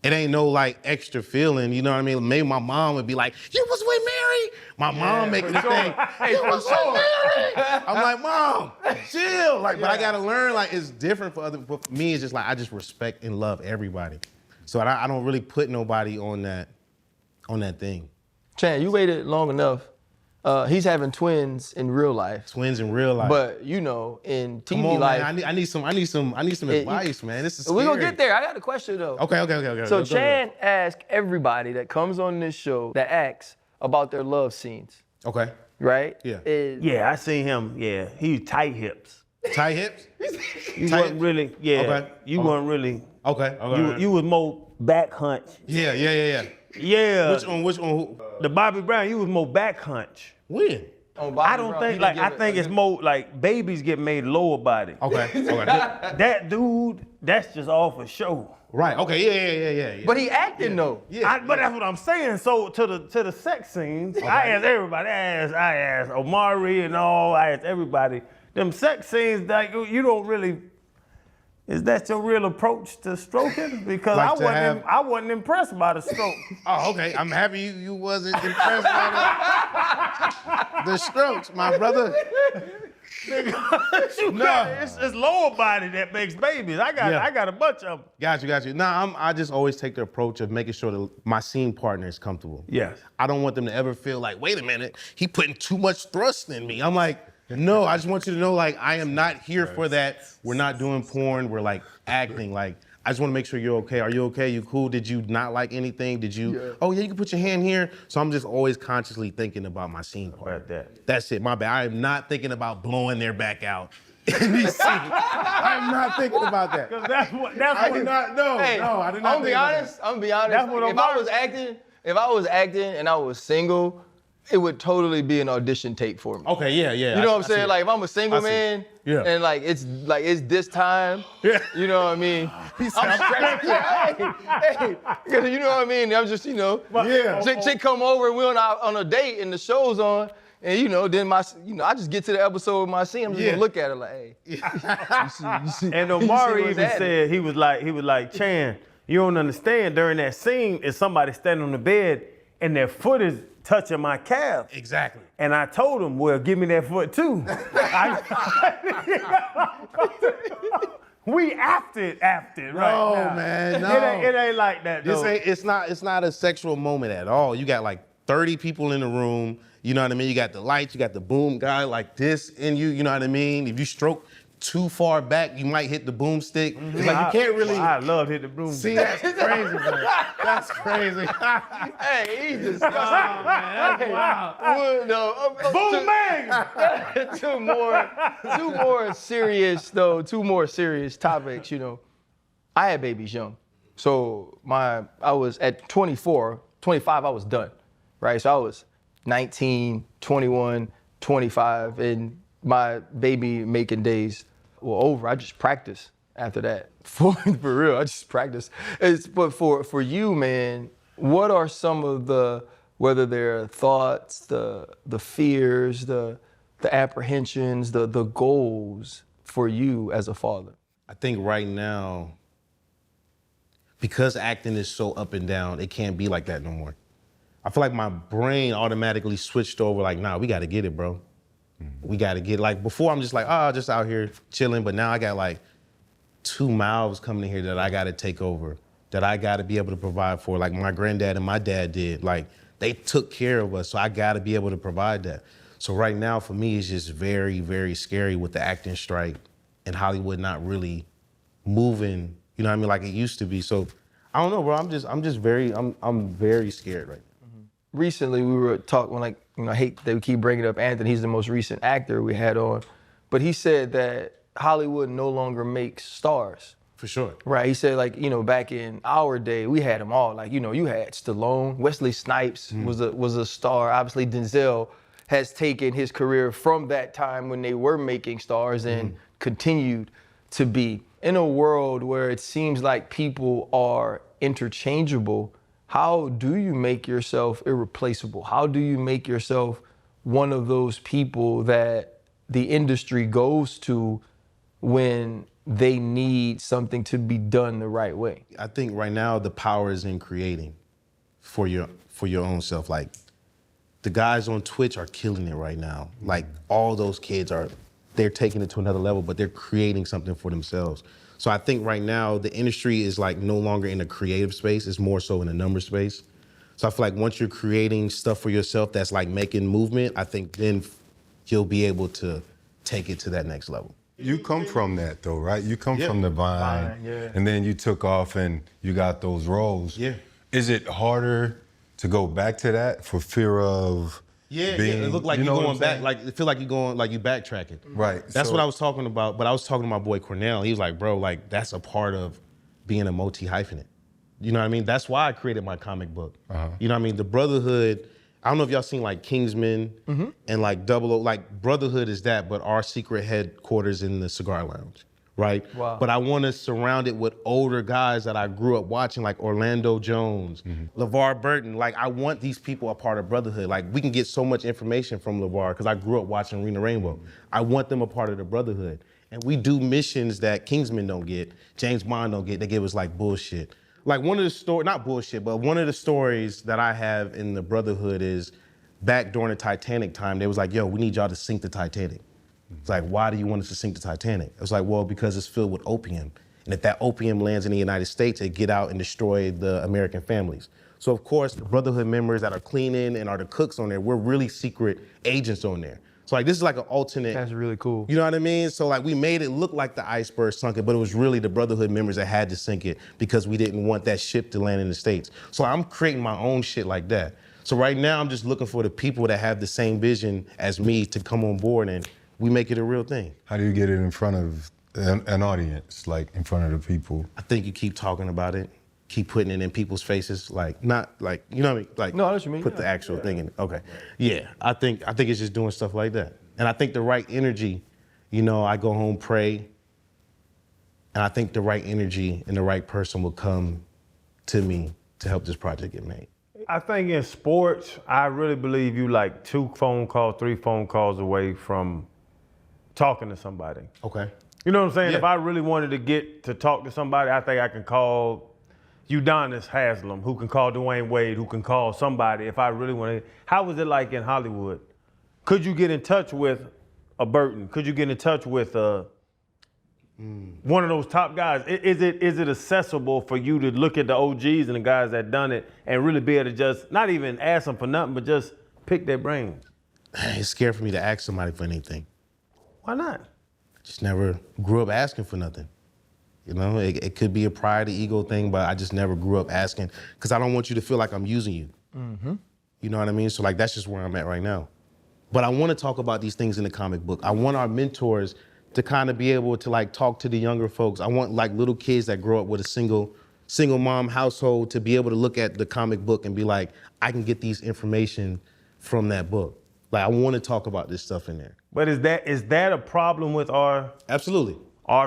It ain't no like extra feeling, you know what I mean? Maybe my mom would be like, you was with Mary? My mom making the thing, you was with Mary? I'm like, Mom, chill. Like, but I gotta learn, like, it's different for other, but for me, it's just like, I just respect and love everybody. So I don't really put nobody on that thing. Chan, you waited long enough. He's having twins in real life. Twins in real life. But you know, in TV Come on, life, man. I need some advice, man. This is scary. we're gonna get there. I got a question though. Okay. So Go Chan asked everybody that comes on this show that asks about their love scenes, Okay. right? Yeah. Yeah, I seen him. Yeah, he tight hips. Tight hips? You Tight- wasn't really. Yeah. Okay. You wasn't really. Okay. You was more back hunch. Yeah. Yeah. Which one? The Bobby Brown, you was more back hunch. When? I don't think like I think it's more like babies get made lower body. Okay. That dude, that's just all for show. Right. Okay. Yeah. But he acting though. Yeah. But that's what I'm saying. So to the sex scenes, I asked everybody. I asked Omari and all. I asked everybody. Them sex scenes, like you don't really. Is that your real approach to stroking? Because Like I wasn't impressed by the stroke. Oh, okay. I'm happy you wasn't impressed by the strokes, my brother. It's lower body that makes babies. I got a bunch of them. Got you. Nah, I just always take the approach of making sure that my scene partner is comfortable. Yes. I don't want them to ever feel like, wait a minute, he putting too much thrust in me. I'm like, no, I just want you to know, like, I am not here for that. We're not doing porn. We're like acting. Like, I just want to make sure you're okay. Are you okay? You cool? Did you not like anything? Did you? Yeah. Oh yeah, you can put your hand here. So I'm just always consciously thinking about my scene partner. About that. That's it. My bad. I am not thinking about blowing their back out. I'm not thinking about that. I did not. No, Hey, I did not. I'm gonna be honest. That's what If I was acting and I was single, it would totally be an audition tape for me. Okay, yeah. You know what I'm saying? Like if I'm a single man, and like it's this time, you know what I mean? I'm stressing. Hey, because you know what I mean? I'm just, chick come over and we're on a date and the show's on, and then I just get to the episode with my scene. I'm just gonna look at it like, hey. you see, And Omari even said he was like, Chan, you don't understand. During that scene, is somebody standing on the bed and their foot is touching my calf. Exactly. And I told him, well, give me that foot too. We after it right now. No, man, no. It ain't like that, though. It's not a sexual moment at all. You got like 30 people in the room. You know what I mean? You got the lights, you got the boom guy like this in you. You know what I mean? If you stroke too far back, you might hit the boomstick. It's like you can't really. I love hit the broom. See, that's crazy, man. That's crazy. Hey, he's just wow. Boom bang! two more serious topics, I had babies young. So I was at 25, I was done, right? So I was 19, 21, 25, and my baby making days were over. I just practiced after that. For real, I just practiced. But for you, man, what are some of the, whether they're thoughts, the fears, the apprehensions, the goals for you as a father? I think right now, because acting is so up and down, it can't be like that no more. I feel like my brain automatically switched over like, nah, we gotta get it, bro. We gotta get, like, before I'm just like, just out here chilling, but now I got like 2 mouths coming in here that I gotta take over, that I gotta be able to provide for, like my granddad and my dad did. Like, they took care of us, so I gotta be able to provide that. So right now, for me, it's just very, very scary with the acting strike and Hollywood not really moving, you know what I mean, like it used to be. So I don't know, bro. I'm very scared right now. Recently, we were talking, I hate that we keep bringing up Anthony. He's the most recent actor we had on, but he said that Hollywood no longer makes stars. For sure. Right. He said, back in our day, we had them all. You had Stallone, Wesley Snipes was a star. Obviously, Denzel has taken his career from that time when they were making stars and continued to be. In a world where it seems like people are interchangeable, how do you make yourself irreplaceable? How do you make yourself one of those people that the industry goes to when they need something to be done the right way? I think right now the power is in creating for your own self. Like, the guys on Twitch are killing it right now. Like, all those kids they're taking it to another level, but they're creating something for themselves. So I think right now the industry is like no longer in a creative space, it's more so in a number space. So I feel like once you're creating stuff for yourself that's like making movement, I think then you'll be able to take it to that next level. You come from that though, right? You come from the Vine, yeah. and then you took off and you got those roles. Yeah. Is it harder to go back to that for fear of being, it looked like you you're know going what I'm back, like it feel like you're going, like you backtracking. Right. That's what I was talking about, but I was talking to my boy Cornell. He was like, bro, like that's a part of being a multi-hyphenate. You know what I mean? That's why I created my comic book. You know what I mean? The Brotherhood, I don't know if y'all seen like Kingsman and like 00, like Brotherhood is that, but our secret headquarters in the cigar lounge, right? Wow. But I want to surround it with older guys that I grew up watching, like Orlando Jones, LeVar Burton. Like, I want these people a part of Brotherhood. Like, we can get so much information from LeVar because I grew up watching Rena Rainbow. I want them a part of the Brotherhood. And we do missions that Kingsman don't get, James Bond don't get. They give us like bullshit. Like, one of the stories, not bullshit, but one of the stories that I have in the Brotherhood is back during the Titanic time, they was like, yo, we need y'all to sink the Titanic. It's like, why do you want us to sink the Titanic? It was like, well, because it's filled with opium. And if that opium lands in the United States, it get out and destroy the American families. So of course, the Brotherhood members that are cleaning and are the cooks on there, we're really secret agents on there. So like, this is like an alternate. That's really cool. You know what I mean? So like, we made it look like the iceberg sunk it, but it was really the Brotherhood members that had to sink it because we didn't want that ship to land in the States. So I'm creating my own shit like that. So right now, I'm just looking for the people that have the same vision as me to come on board and we make it a real thing. How do you get it in front of an audience, like in front of the people? I think you keep talking about it, keep putting it in people's faces, like not like, you know what I mean? Like, No, I know what you mean, put yeah. the actual thing in. Okay, yeah, I think it's just doing stuff like that. And I think the right energy, you know, I go home, pray, and I think the right energy and the right person will come to me to help this project get made. I think in sports, I really believe you like 2 phone calls, 3 phone calls away from talking to somebody. Okay. You know what I'm saying? Yeah. If I really wanted to get to talk to somebody, I think I can call Udonis Haslam, who can call Dwayne Wade, who can call somebody if I really wanted. How was it like in Hollywood? Could you get in touch with a Burton? Could you get in touch with one of those top guys? Is it accessible for you to look at the OGs and the guys that done it and really be able to just, not even ask them for nothing, but just pick their brains? It's scary for me to ask somebody for anything. Why not? I just never grew up asking for nothing. You know, it could be a pride or ego thing, but I just never grew up asking because I don't want you to feel like I'm using you. You know what I mean? So like, that's just where I'm at right now. But I want to talk about these things in the comic book. I want our mentors to kind of be able to like talk to the younger folks. I want like little kids that grow up with a single mom household to be able to look at the comic book and be like, I can get these information from that book. Like, I want to talk about this stuff in there. But is that a problem with our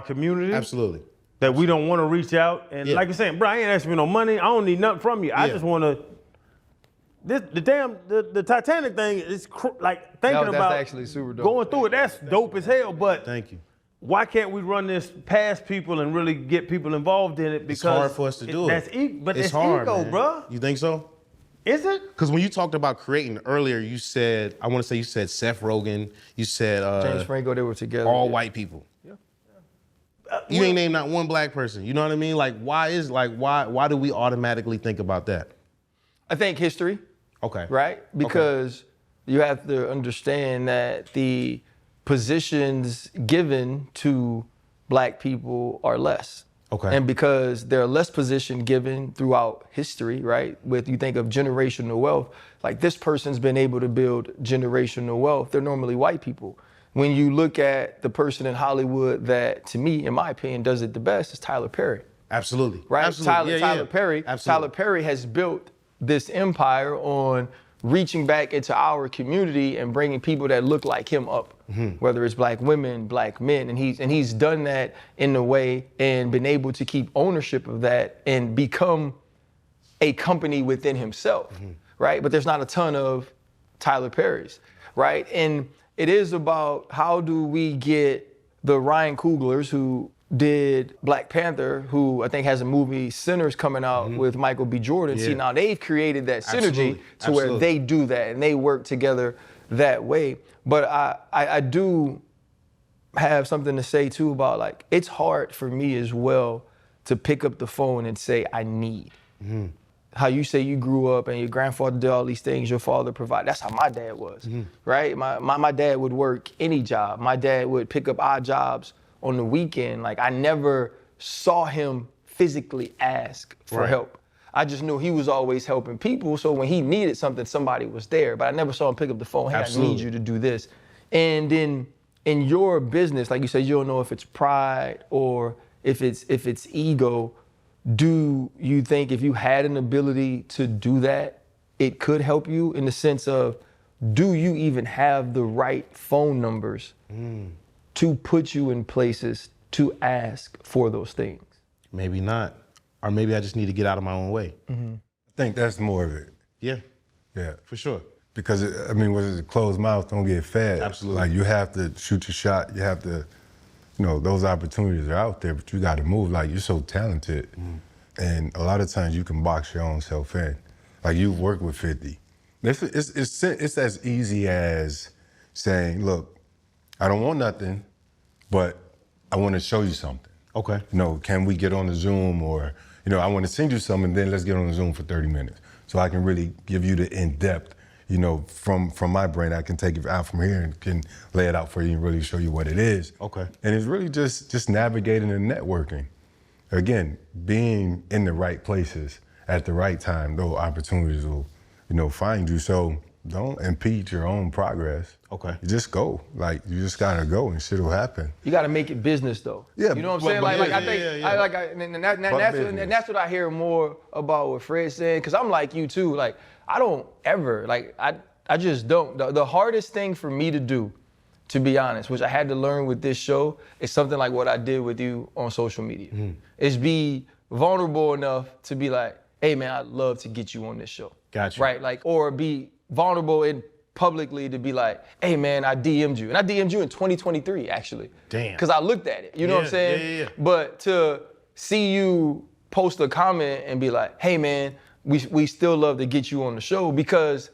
community? Absolutely. That we don't want to reach out and Yeah. like you're saying, bro, I ain't asking for no money. I don't need nothing from you. I Yeah. just want to. The Titanic thing is like thinking That's about actually super dope. going through it. That's dope as hell. But Thank you. why can't we run this past people and really get people involved in it? Because It's hard for us to do it. But it's hard, ego, man. bro. You think so? Is it? Because when you talked about creating earlier, you said, I want to say you said Seth Rogen, you said James Franco, they were together. all yeah. white people. You ain't named not one black person. You know what I mean? Like, why do we automatically think about that? I think history. Okay. Right? Because you have to understand that the positions given to black people are less. Okay. And because there are less position given throughout history, right? With you think of generational wealth, like this person's been able to build generational wealth. They're normally white people. When you look at the person in Hollywood that, to me, in my opinion, does it the best, is Tyler Perry. Absolutely. Right? Absolutely. Tyler Perry. Absolutely. Tyler Perry has built this empire on reaching back into our community and bringing people that look like him up, whether it's black women, black men, and he's done that in a way and been able to keep ownership of that and become a company within himself, right? But there's not a ton of Tyler Perry's, right? And it is about how do we get the Ryan Cooglers who did Black Panther, who I think has a movie Sinners coming out with Michael B. Jordan. See, now they've created that synergy to where they do that and they work together that way. But I do have something to say too about, like, it's hard for me as well to pick up the phone and say, I need. How you say you grew up and your grandfather did all these things, your father provided. That's how my dad was, right? My dad would work any job. My dad would pick up odd jobs on the weekend. Like, I never saw him physically ask for help. I just knew he was always helping people. So when he needed something, somebody was there. But I never saw him pick up the phone, hey, I need you to do this. And then in your business, like you said, you don't know if it's pride or if it's ego. Do you think if you had an ability to do that, it could help you in the sense of, do you even have the right phone numbers to put you in places to ask for those things? Maybe not. Or maybe I just need to get out of my own way. I think that's more of it. Yeah, Yeah. for sure. Because, I mean, with a closed mouth, don't get fed. Absolutely. Like, you have to shoot your shot. You have to, you know, those opportunities are out there, but you got to move. Like, you're so talented. And a lot of times you can box your own self in. Like, you've worked with 50. It's as easy as saying, look, I don't want nothing, but I want to show you something. Okay. You know, can we get on the Zoom, or, you know, I want to send you something, then let's get on the Zoom for 30 minutes. So I can really give you the in-depth, you know, from my brain. I can take it out from here and can lay it out for you and really show you what it is. Okay. And it's really just navigating and networking. Again, being in the right places at the right time, those opportunities will, you know, find you. So don't impede your own progress. Okay. You just go. Like, you just gotta go and shit will happen. You got to make it business, though. Yeah, you know what I'm saying? but And that's what I hear more about what Fred's saying. Because I'm like you too. Like, I don't ever, like, I just don't. The hardest thing for me to do, to be honest, which I had to learn with this show, is something like what I did with you on social media. Is be vulnerable enough to be like, hey man, I'd love to get you on this show. Gotcha. Right? Like, or be vulnerable in publicly to be like, hey man, I DM'd you. And I DM'd you in 2023, actually. Damn. Because I looked at it, you know what I'm saying? Yeah. But to see you post a comment and be like, hey man, we still love to get you on the show, because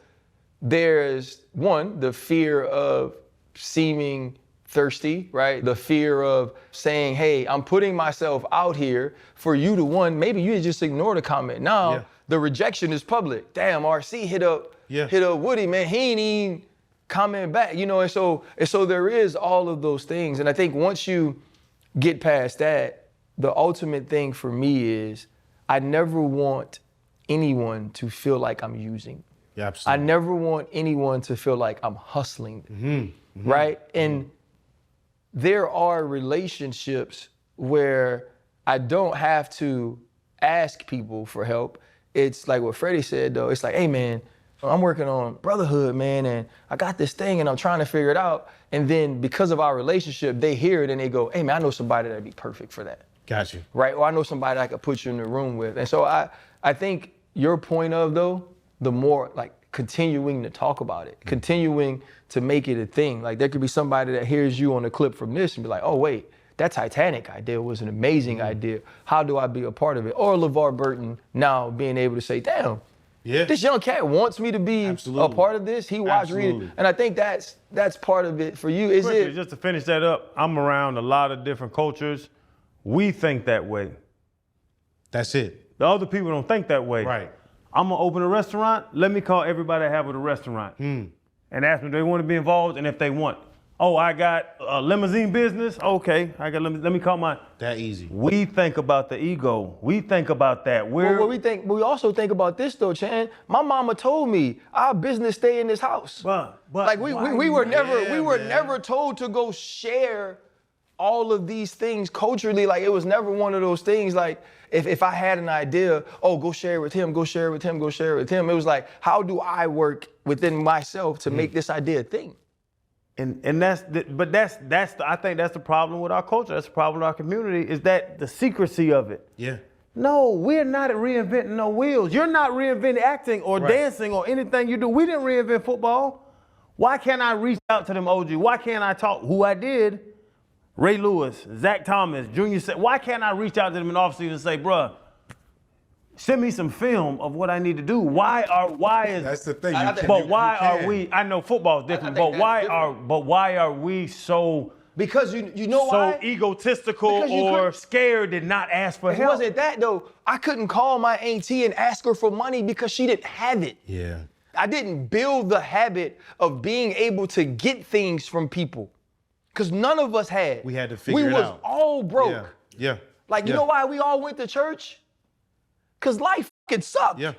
there's, one, the fear of seeming thirsty, right? The fear of saying, hey, I'm putting myself out here for you to, one, maybe you just ignore the comment. Now, the rejection is public. Damn, RC hit up Woody, man, he ain't even comment back, you know, and so there is all of those things. And I think once you get past that, the ultimate thing for me is I never want anyone to feel like I'm using. Yeah, absolutely. I never want anyone to feel like I'm hustling, right? And there are relationships where I don't have to ask people for help. It's like what Freddie said, though. It's like, hey, man, I'm working on Brotherhood, man, and I got this thing and I'm trying to figure it out. And then because of our relationship, they hear it and they go, hey, man, I know somebody that'd be perfect for that. Got you. Right? Or I know somebody I could put you in the room with. And so I think your point of, though, the more, like, continuing to talk about it, continuing to make it a thing. Like, there could be somebody that hears you on a clip from this and be like, oh, wait, that Titanic idea was an amazing idea. How do I be a part of it? Or LeVar Burton now being able to say, damn, this young cat wants me to be a part of this. He watched reading. And I think that's part of it for you. Just to finish that up, I'm around a lot of different cultures. We think that way. That's it. The other people don't think that way. Right. I'm gonna open a restaurant. Let me call everybody I have at a restaurant and ask them if they want to be involved and if they want. Oh, I got a limousine business. Okay, let me call my. That easy. We think about the ego. We think about that. We also think about this though, Chan. My mama told me our business stay in this house. But like we were never told to go share all of these things culturally. Like, it was never one of those things like, if I had an idea, oh, go share it with him, go share it with him, go share it with him. It was like, how do I work within myself to make this idea a thing? And I think that's the problem with our culture. That's the problem with our community, is that the secrecy of it. Yeah. No, we're not reinventing no wheels. You're not reinventing acting or dancing or anything you do. We didn't reinvent football. Why can't I reach out to them OG? Why can't I talk? Who I did? Ray Lewis, Zach Thomas, Junior. Why can't I reach out to them in the offseason and say, bruh, send me some film of what I need to do? Why is That's the thing. I know football is different, but why are we so Because you know why? So egotistical or scared to not ask for It help? wasn't that though. I couldn't call my auntie and ask her for money because she didn't have it. Yeah. I didn't build the habit of being able to get things from people. Because none of us had. We had to figure it out. We was all broke. Yeah. Like, you know why we all went to church? Because life fucking sucked. Yeah.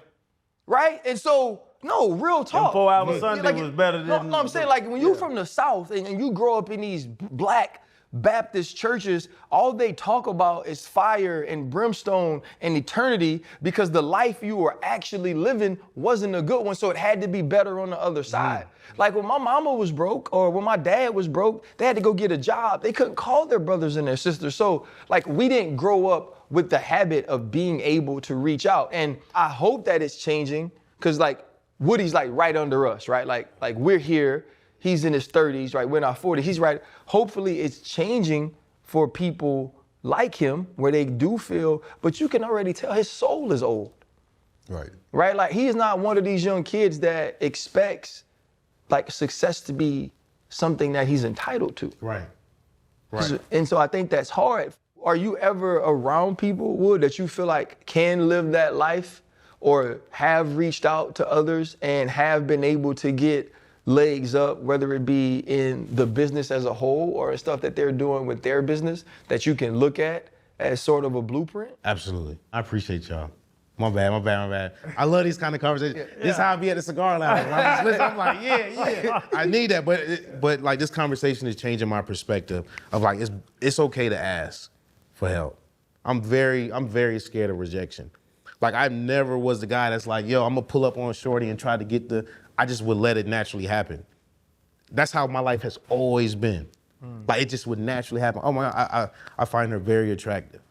Right? And so, no, real talk. 4 Hour Sunday was better than... No, I'm saying, like, when you from the South and you grow up in these black Baptist churches, all they talk about is fire and brimstone and eternity because the life you were actually living wasn't a good one, so it had to be better on the other side. Like when my mama was broke or when my dad was broke, they had to go get a job. They couldn't call their brothers and their sisters. So like we didn't grow up with the habit of being able to reach out. And I hope that it's changing because like Woody's like right under us, right? Like we're here. He's in his 30s, right? We're in our 40s. He's right. Hopefully it's changing for people like him where they do feel, but you can already tell his soul is old. Right. Right? Like he is not one of these young kids that expects like success to be something that he's entitled to. Right. And so I think that's hard. Are you ever around people, Wood, that you feel like can live that life or have reached out to others and have been able to get legs up, whether it be in the business as a whole or stuff that they're doing with their business that you can look at as sort of a blueprint? Absolutely. I appreciate y'all. My bad. I love these kind of conversations. This is how I be at the cigar lounge. I'm like, yeah. I need that, but like this conversation is changing my perspective of like it's okay to ask for help. I'm very scared of rejection. Like I never was the guy that's like, yo, I'm gonna pull up on shorty and try to get I just would let it naturally happen. That's how my life has always been. Like it just would naturally happen. Oh my God, I find her very attractive.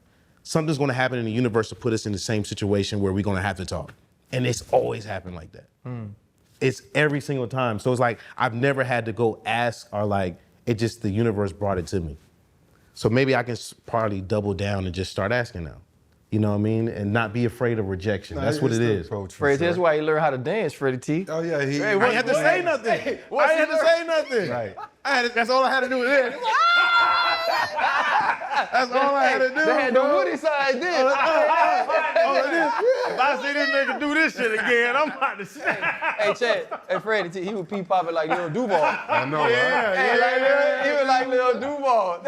Something's gonna happen in the universe to put us in the same situation where we're gonna have to talk. And it's always happened like that. It's every single time. So it's like, I've never had to go ask or like, the universe brought it to me. So maybe I can probably double down and just start asking now. You know what I mean? And not be afraid of rejection. That's what it is. Freddie, that's why you learn how to dance, Freddie T. Oh yeah, I ain't had to say nothing. I ain't had to say nothing. Right. That's all I had to do was this. That's all I had to do. They had the Woody side then. If I see this nigga do this shit again, I'm about to say. Hey, Chad, hey, Freddie T, he would pee popping like Lil Duval. I know, He was like Lil Duval.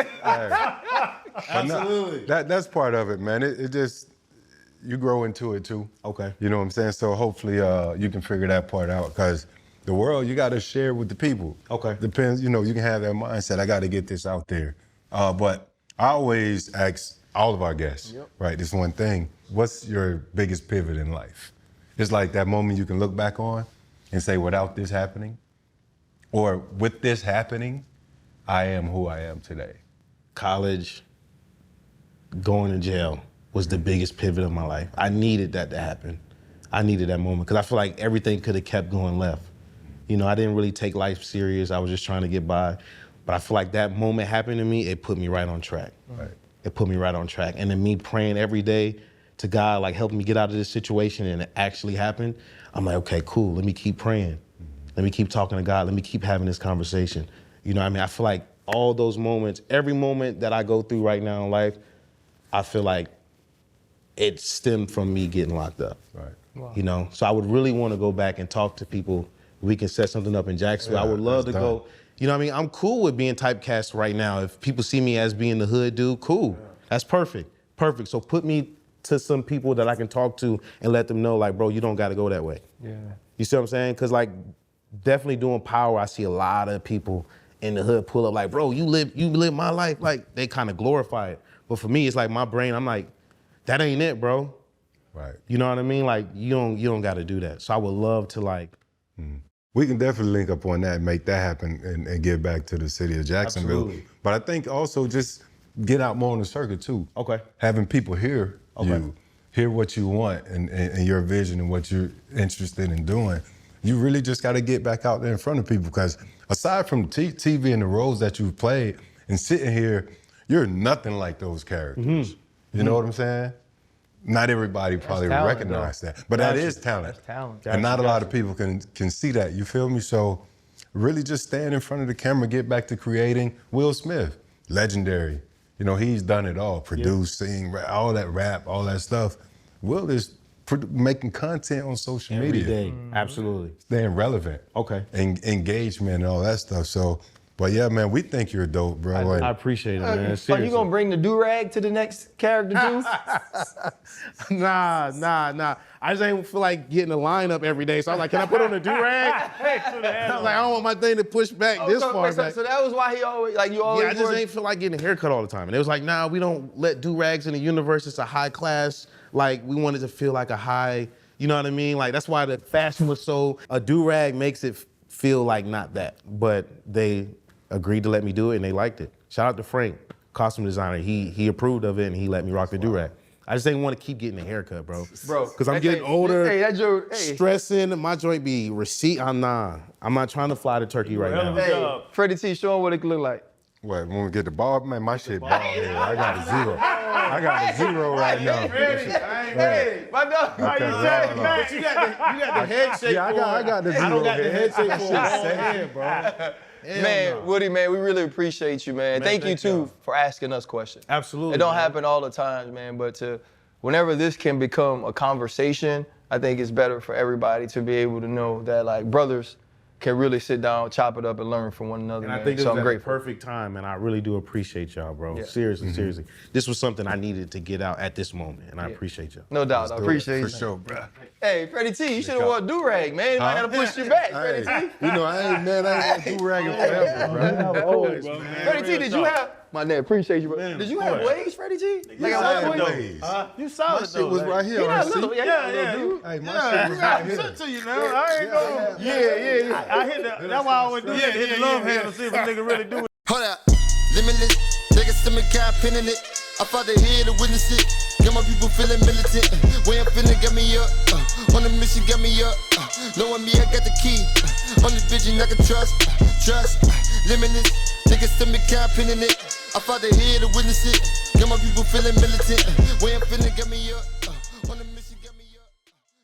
Absolutely. That's part of it, man. It just, you grow into it too. Okay. You know what I'm saying? So hopefully you can figure that part out because the world, you got to share with the people. Okay. Depends, you can have that mindset. I got to get this out there. But I always ask all of our guests, right, this one thing, what's your biggest pivot in life? It's like that moment you can look back on and say, without this happening, or with this happening, I am who I am today. College, going to jail was the biggest pivot of my life. I needed that to happen. I needed that moment because I feel like everything could have kept going left. I didn't really take life serious. I was just trying to get by. But I feel like that moment happened to me, it put me right on track. Right. It put me right on track. And then me praying every day to God, like helping me get out of this situation and it actually happened, I'm like, okay, cool, let me keep praying. Let me keep talking to God. Let me keep having this conversation. You know what I mean? I feel like all those moments, every moment that I go through right now in life, I feel like it stemmed from me getting locked up. Right. Wow. So I would really want to go back and talk to people. We can set something up in Jacksonville. I would love to go. You know what I mean? I'm cool with being typecast right now. If people see me as being the hood dude, cool. That's perfect. Perfect. So put me to some people that I can talk to and let them know, like, bro, you don't got to go that way. Yeah. You see what I'm saying? Because, like, definitely doing Power, I see a lot of people in the hood pull up like, bro, you live my life. Like, they kind of glorify it. But for me, it's like my brain, I'm like, that ain't it, bro. Right. You know what I mean? Like, you don't got to do that. So I would love to like. We can definitely link up on that and make that happen and give back to the city of Jacksonville. Absolutely. But I think also just get out more on the circuit too. Okay. Having people hear you, hear what you want and your vision and what you're interested in doing. You really just got to get back out there in front of people, because aside from TV and the roles that you've played and sitting here, you're nothing like those characters. You know what I'm saying? Not everybody probably recognize that, but that is talent. That's talent. And not a lot of people can see that, you feel me? So really just stand in front of the camera, get back to creating. Will Smith, legendary. You know, he's done it all, produce, sing, all that rap, all that stuff. Will is making content on social media. Every day, absolutely. Staying relevant. Okay. Engagement and all that stuff. So, but yeah, man, we think you're dope, bro. I appreciate it, man. Are Seriously. you gonna bring the do-rag to the next character too? Nah. I just ain't feel like getting a lineup every day. So I was like, can I put on a do-rag? I was like, I don't want my thing to push back this far back. So that was why he always, like, you always Yeah, I just ain't feel like getting a haircut all the time. And it was like, nah, we don't let do-rags in the universe. It's a high class. Like, we wanted to feel like a high, you know what I mean? Like, that's why the fashion was so, a do-rag makes it feel like not that. But they agreed to let me do it and they liked it. Shout out to Frank, costume designer. He approved of it and he let me rock the do-rag. I just didn't want to keep getting a haircut, bro. Because I'm getting older, stressing. My joint be receipt. I'm not trying to fly to Turkey right now. Hey, Freddie T, show him what it could look like. What, when we get the ball, man, my shit ball here. I got a zero. I got a zero right now. Hey, my dog. Okay, But you got the head shape. Yeah, I got the zero. I don't got the head shape That for shit it, bro. Man, Woody, man, we really appreciate you, man. Thank you, too, for asking us questions. Absolutely. It don't happen all the time, man, but whenever this can become a conversation, I think it's better for everybody to be able to know that, like, brothers can really sit down, chop it up, and learn from one another, And man. I think this so was I'm at the grateful. perfect time, and I really do appreciate y'all, bro. Yeah. Seriously. This was something I needed to get out at this moment, and I appreciate y'all. No doubt, I appreciate For you. sure, bro. Hey, Freddie T, you should have worn a do-rag, man. I gotta push you back, Freddie T. You know, I ain't do-ragging forever, bro. Freddie T, did you have... My name, appreciate you, bro. Did you have waves, Freddie T? Like at one point? You solid My shit was right here. He not right? little, See? yeah, dude. Hey, my shit was right here. Sent to you now. I ain't know. Yeah. I hit the. That's why I always do that. Hit the love handle, see if a nigga really do it. Hold up, limitless. Niggas to me, got pinning it. I fought the head to witness it. Got my people feeling militant. Way I'm feeling, got me up. On the mission, got me up. Knowing me, I got the key. On this vision, I can trust. Limitless. Niggas to me, got pinning it. I fought the head to witness it. Got my people feeling militant. Way I'm feeling, got me up.